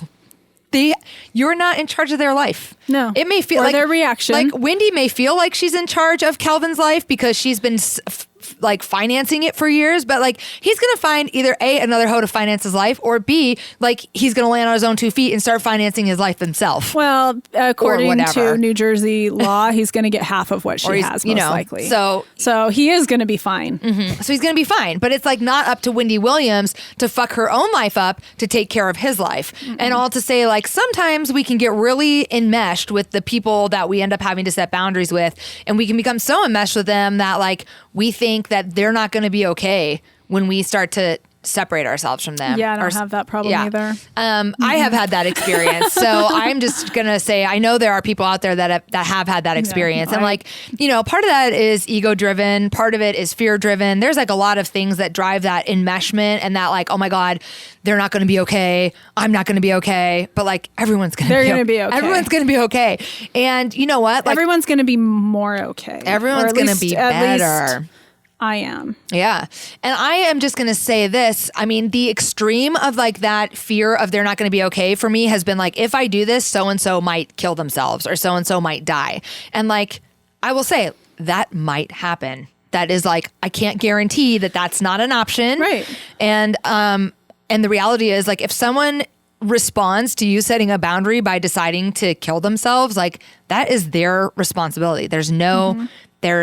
You're not in charge of their life. No. It may feel or like their reaction. Like Wendy may feel like she's in charge of Calvin's life because she's been like financing it for years, but like he's going to find either A, another hoe to finance his life, or B, like he's going to land on his own 2 feet and start financing his life himself. Well, according to New Jersey law, he's going to get half of what she has, most likely. So he is going to be fine. So he's going to be fine, but it's like not up to Wendy Williams to fuck her own life up to take care of his life. And all to say, like, sometimes we can get really enmeshed with the people that we end up having to set boundaries with, and we can become so enmeshed with them that, like, we think that they're not going to be okay when we start to separate ourselves from them. Yeah, I don't have that problem either. I have had that experience. So I'm just going to say, I know there are people out there that have had that experience. And like, part of that is ego driven. Part of it is fear driven. There's like a lot of things that drive that enmeshment and that, like, oh my God, they're not going to be okay. I'm not going to be okay. But like, everyone's going to be okay. Everyone's going to be okay. And you know what? Like, everyone's going to be more okay. Everyone's going to be better. I am. Yeah. And I am just going to say this. I mean, the extreme of like that fear of they're not going to be okay for me has been like, if I do this, so-and-so might kill themselves or so-and-so might die. And like, I will say that might happen. That is like, I can't guarantee that that's not an option. Right. And the reality is, like, if someone responds to you setting a boundary by deciding to kill themselves, like, that is their responsibility. There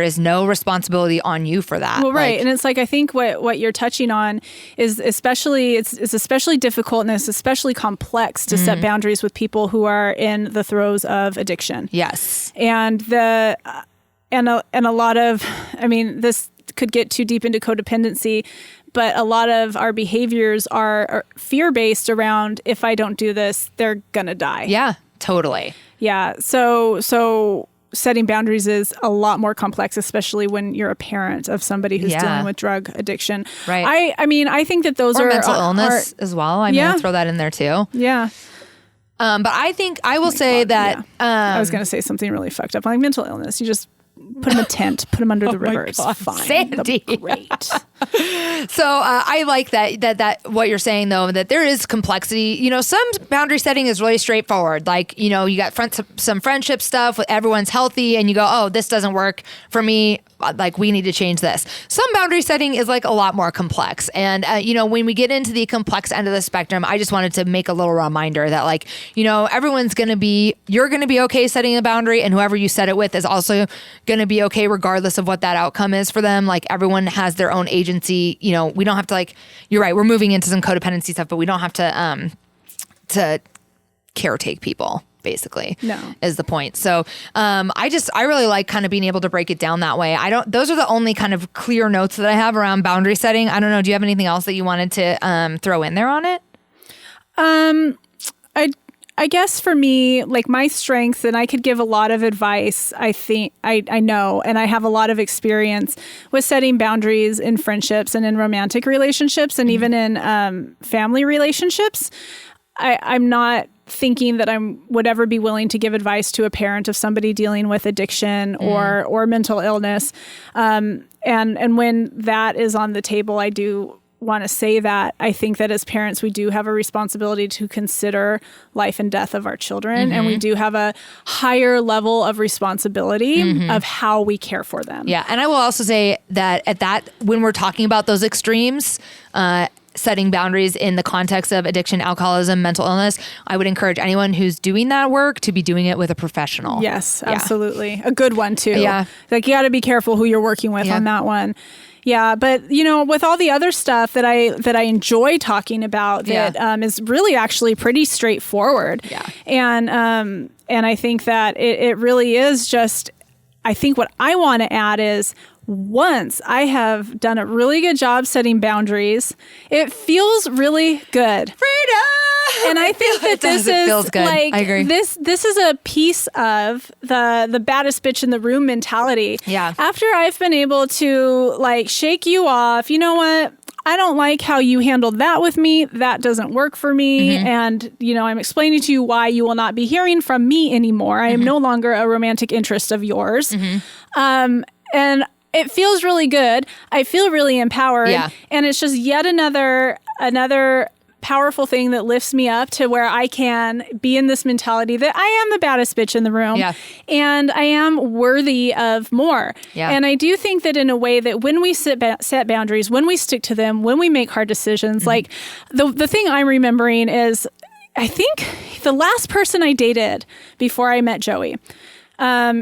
is no responsibility on you for that. Well, right. And it's like, I think what you're touching on is especially, it's especially difficult and it's especially complex to set boundaries with people who are in the throes of addiction. Yes. And a lot of, I mean, this could get too deep into codependency, but a lot of our behaviors are fear-based around, if I don't do this, they're gonna die. Yeah, totally. Yeah. So setting boundaries is a lot more complex, especially when you're a parent of somebody who's dealing with drug addiction. Right. I mean, I think that those or are mental illness as well. I mean, I'll throw that in there too. Yeah. But I think I will say that I was going to say something really fucked up, like mental illness. You just put them in a tent, put them under the river. It's fine. Sandy. Great. So I like that what you're saying, though, that there is complexity. Some boundary setting is really straightforward. Like, you got some friendship stuff with everyone's healthy and you go, oh, this doesn't work for me. Like, we need to change this. Some boundary setting is like a lot more complex. And, when we get into the complex end of the spectrum, I just wanted to make a little reminder that, like, you're going to be okay setting a boundary, and whoever you set it with is also going to be okay regardless of what that outcome is for them. Like, everyone has their own agency. We don't have to, like, you're right, we're moving into some codependency stuff, but we don't have to caretake people. Basically, is the point. So I really like kind of being able to break it down that way. Those are the only kind of clear notes that I have around boundary setting. I don't know. Do you have anything else that you wanted to throw in there on it? I guess for me, like, my strengths, and I could give a lot of advice, I think I know, and I have a lot of experience with setting boundaries in friendships and in romantic relationships and even in family relationships. I'm not thinking that I would ever be willing to give advice to a parent of somebody dealing with addiction or mental illness. And when that is on the table, I do want to say that. I think that as parents, we do have a responsibility to consider life and death of our children. And we do have a higher level of responsibility of how we care for them. Yeah. And I will also say that when we're talking about those extremes, setting boundaries in the context of addiction, alcoholism, mental illness, I would encourage anyone who's doing that work to be doing it with a professional. Yes, absolutely. A good one too. Yeah. Like you got to be careful who you're working with on that one. Yeah, but with all the other stuff that I enjoy talking about, that is really actually pretty straightforward. Yeah, and I think that it really is just. I think what I want to add is once I have done a really good job setting boundaries, it feels really good. Freedom. And I think that this feels is good. like I agree. This is a piece of the baddest bitch in the room mentality. Yeah. After I've been able to like shake you off, you know what? I don't like how you handled that with me. That doesn't work for me. And, I'm explaining to you why you will not be hearing from me anymore. I am no longer a romantic interest of yours. And it feels really good. I feel really empowered. Yeah. And it's just yet another powerful thing that lifts me up to where I can be in this mentality that I am the baddest bitch in the room. Yeah. And I am worthy of more. Yeah. And I do think that in a way that when we set boundaries, when we stick to them, when we make hard decisions, like the thing I'm remembering is I think the last person I dated before I met Joey,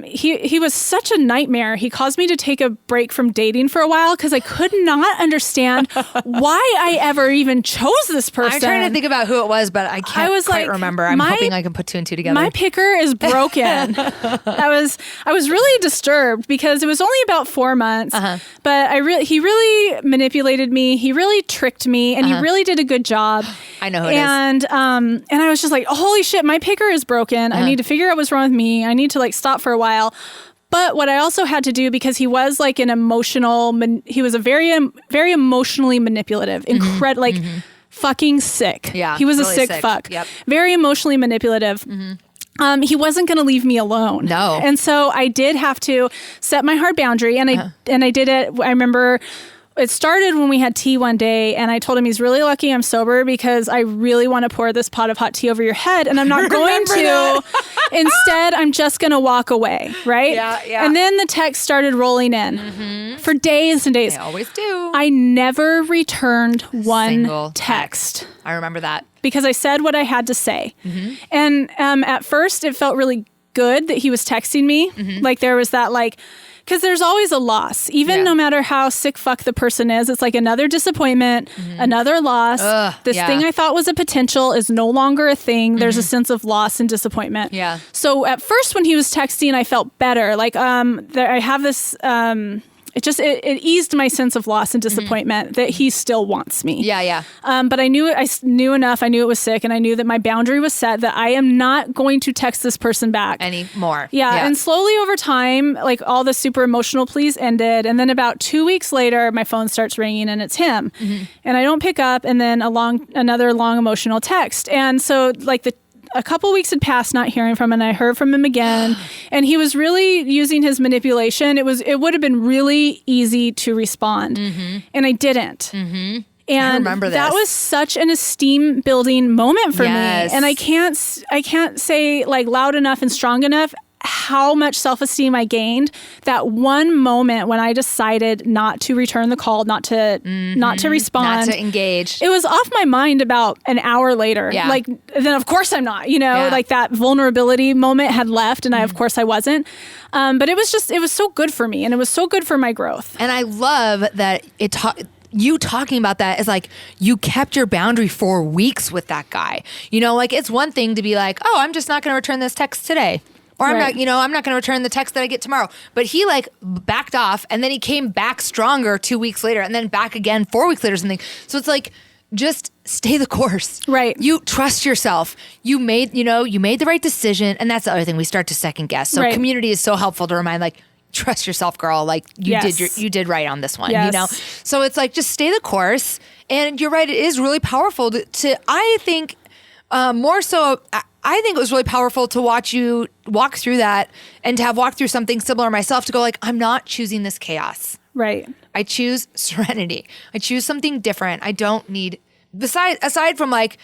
he was such a nightmare. He caused me to take a break from dating for a while because I could not understand why I ever even chose this person. I'm trying to think about who it was, but I can't quite remember. I'm hoping I can put two and two together. My picker is broken. I was really disturbed because it was only about 4 months, but he really manipulated me. He really tricked me, and he really did a good job. I know who it is. And I was just like, oh, holy shit, my picker is broken. I need to figure out what's wrong with me. I need to like stop for a while. But what I also had to do, because he was like he was a very, very emotionally manipulative, fucking sick. Yeah, he was really a sick fuck. Yep. Very emotionally manipulative. He wasn't going to leave me alone. No. And so I did have to set my hard boundary, and I did it. I remember it started when we had tea one day, and I told him he's really lucky I'm sober because I really want to pour this pot of hot tea over your head, and I'm not going to. Instead, I'm just going to walk away, right? Yeah. And then the text started rolling in for days and days. They always do. I never returned one Single text. I remember that. Because I said what I had to say. And at first, it felt really good that he was texting me. Like there was that because there's always a loss. Even no matter how sick fuck the person is, it's like another disappointment, another loss. This thing I thought was a potential is no longer a thing. There's a sense of loss and disappointment. Yeah. So at first when he was texting, I felt better. Like I have this... It eased my sense of loss and disappointment that he still wants me. Yeah. But I knew enough. I knew it was sick, and I knew that my boundary was set that I am not going to text this person back anymore. Yeah. And slowly over time, like all the super emotional pleas ended. And then about 2 weeks later, my phone starts ringing and it's him. And I don't pick up, and then another long emotional text. And so like a couple weeks had passed not hearing from him, and I heard from him again, and he was really using his manipulation. It would have been really easy to respond, and I didn't. And I remember that was such an esteem building moment for me. And I can't say like loud enough and strong enough how much self-esteem I gained that one moment when I decided not to return the call, not to respond, not to engage. It was off my mind about an hour later. Yeah. Like, then of course I'm not, like that vulnerability moment had left, and of course I wasn't. But it was so good for me, and it was so good for my growth. And I love that you talking about that is like you kept your boundary for weeks with that guy. Like it's one thing to be like, oh, I'm just not going to return this text today. Or I'm not going to return the text that I get tomorrow. But he like backed off, and then he came back stronger 2 weeks later, and then back again 4 weeks later or something. So it's like, just stay the course. Right. You trust yourself. You made the right decision. And that's the other thing, we start to second guess. So community is so helpful to remind, like, trust yourself, girl. Like you did right on this one, So it's like, just stay the course. And you're right. It is really powerful to I think, more so, I think it was really powerful to watch you walk through that, and to have walked through something similar myself, to go like, I'm not choosing this chaos. Right. I choose serenity. I choose something different. I don't need, aside from like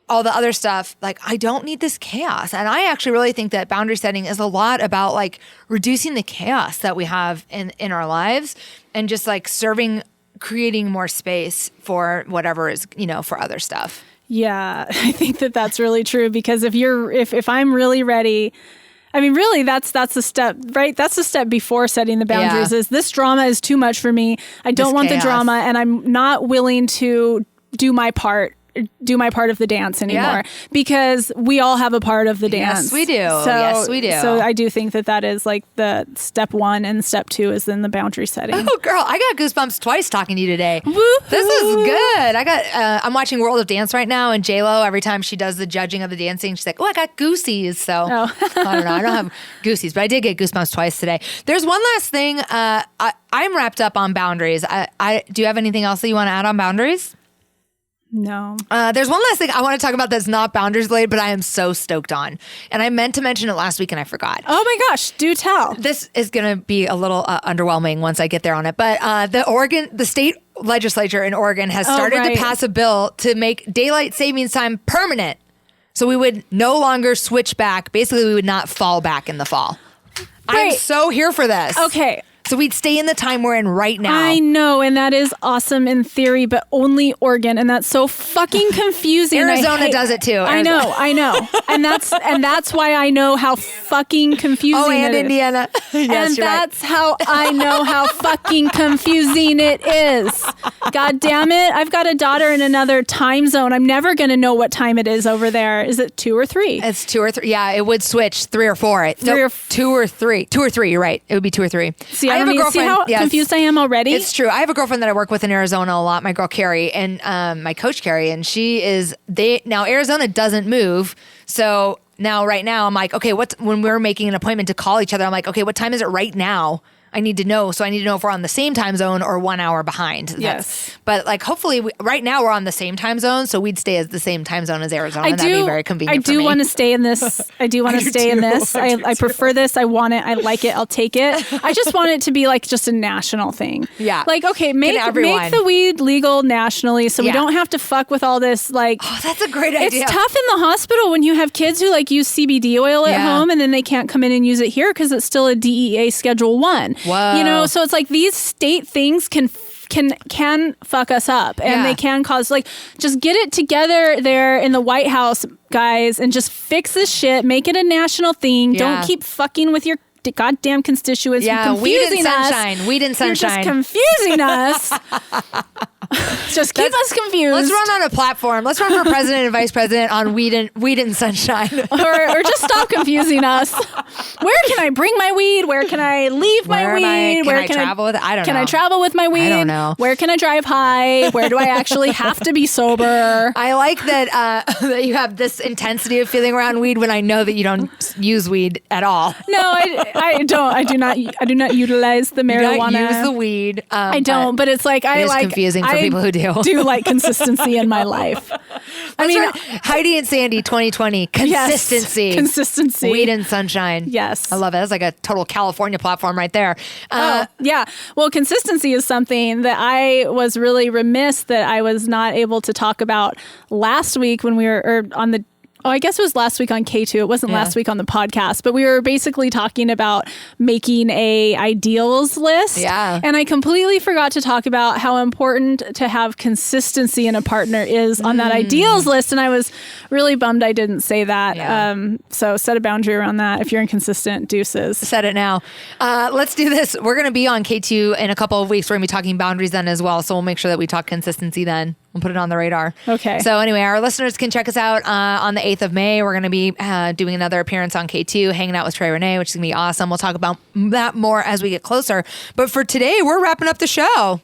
all the other stuff, like I don't need this chaos. And I actually really think that boundary setting is a lot about like reducing the chaos that we have in our lives and just like creating more space for whatever is, for other stuff. Yeah, I think that that's really true, because if I'm really ready, I mean, really, that's the step, right? That's the step before setting the boundaries. Is this drama is too much for me. I don't want the drama, and I'm not willing to do my part of the dance anymore, because we all have a part of the dance. Yes, we do. Yes, we do. So I do think that is like the step one, and step two is then the boundary setting. Oh, girl, I got goosebumps twice talking to you today. Woo-hoo. This is good. I'm watching World of Dance right now, and J-Lo, every time she does the judging of the dancing, she's like, "Oh, I got goosies." So I don't know. I don't have goosies, but I did get goosebumps twice today. There's one last thing. I'm wrapped up on boundaries. Do you have anything else that you want to add on boundaries? No. There's one last thing I want to talk about that's not boundaries related, but I am so stoked on. And I meant to mention it last week and I forgot. Oh my gosh, do tell. This is going to be a little underwhelming once I get there on it. But the state legislature in Oregon has started to pass a bill to make daylight savings time permanent. So we would no longer switch back. Basically, we would not fall back in the fall. I'm so here for this. Okay. So we'd stay in the time we're in right now. I know, and that is awesome in theory, but only Oregon, and that's so fucking confusing. Arizona does it too. I know, and that's why I know how fucking confusing. Oh, and it Indiana. Is. Yes, and you're that's how I know how fucking confusing it is. God damn it! I've got a daughter in another time zone. I'm never going to know what time it is over there. Is it 2 or 3? It's 2 or 3. Yeah, it would switch 3 or 4. 2 or 3. 2 or 3. You're right. It would be 2 or 3. See, I have a girlfriend. See how confused I am already? It's true. I have a girlfriend that I work with in Arizona a lot, my girl Carrie, and my coach Carrie, and now Arizona doesn't move. So right now I'm like, okay, when we're making an appointment to call each other, I'm like, okay, what time is it right now? I need to know. So I need to know if we're on the same time zone or 1 hour behind. Yes. But like, hopefully, right now we're on the same time zone. So we'd stay as the same time zone as Arizona. That'd be very convenient for me. I do want to stay in this. I do want to stay in this. I prefer this. I want it. I like it. I'll take it. I just want it to be like just a national thing. Yeah. Like, okay, make the weed legal nationally so we don't have to fuck with all this. Like, oh, that's a great idea. It's tough in the hospital when you have kids who like use CBD oil at home and then they can't come in and use it here because it's still a DEA Schedule 1. Whoa. So it's like these state things can fuck us up, and they can cause just get it together there in the White House, guys, and just fix this shit. Make it a national thing. Don't keep fucking with your goddamn constituents. Yeah, weed and sunshine. Weed and sunshine. You're just confusing us. Just keep us confused. Let's run on a platform. Let's run for president and vice president on weed and sunshine. or just stop confusing us. Where can I bring my weed? Where can I leave my weed? Where can I travel with it? I don't know. Can I travel with my weed? I don't know. Where can I drive high? Where do I actually have to be sober? I like that that you have this intensity of feeling around weed when I know that you don't use weed at all. No, I don't. I do not utilize the marijuana. You don't use the weed. I don't. But it's like it's confusing for people who do. Do like consistency in my life. I mean, Heidi and Sandy 2020 consistency. Yes, consistency. Weed and sunshine. Yes, I love it. That's like a total California platform right there. Yeah. Well, consistency is something that I was really remiss that I was not able to talk about last week when we were on the. Oh, I guess it was last week on K2. It wasn't last week on the podcast, but we were basically talking about making a ideals list. Yeah. And I completely forgot to talk about how important to have consistency in a partner is on that ideals list. And I was really bummed I didn't say that. Yeah. So set a boundary around that. If you're inconsistent, deuces. Set it now. Let's do this. We're going to be on K2 in a couple of weeks. We're going to be talking boundaries then as well. So we'll make sure that we talk consistency then. We'll put it on the radar. Okay. So anyway, our listeners can check us out on the 8th of May. We're going to be doing another appearance on K2, hanging out with Trey Renee, which is going to be awesome. We'll talk about that more as we get closer. But for today, we're wrapping up the show.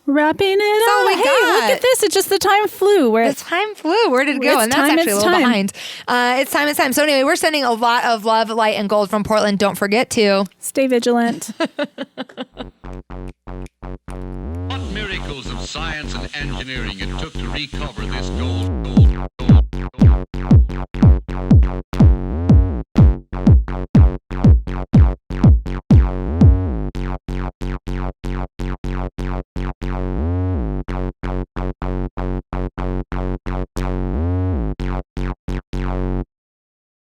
Wrapping it That's all we up. got. Hey, look at this. It's just the time flew. The time flew. Where did it go? And that's actually a little behind. It's time. So anyway, we're sending a lot of love, light, and gold from Portland. Don't forget to stay vigilant. What miracles of science and engineering it took to recover this gold.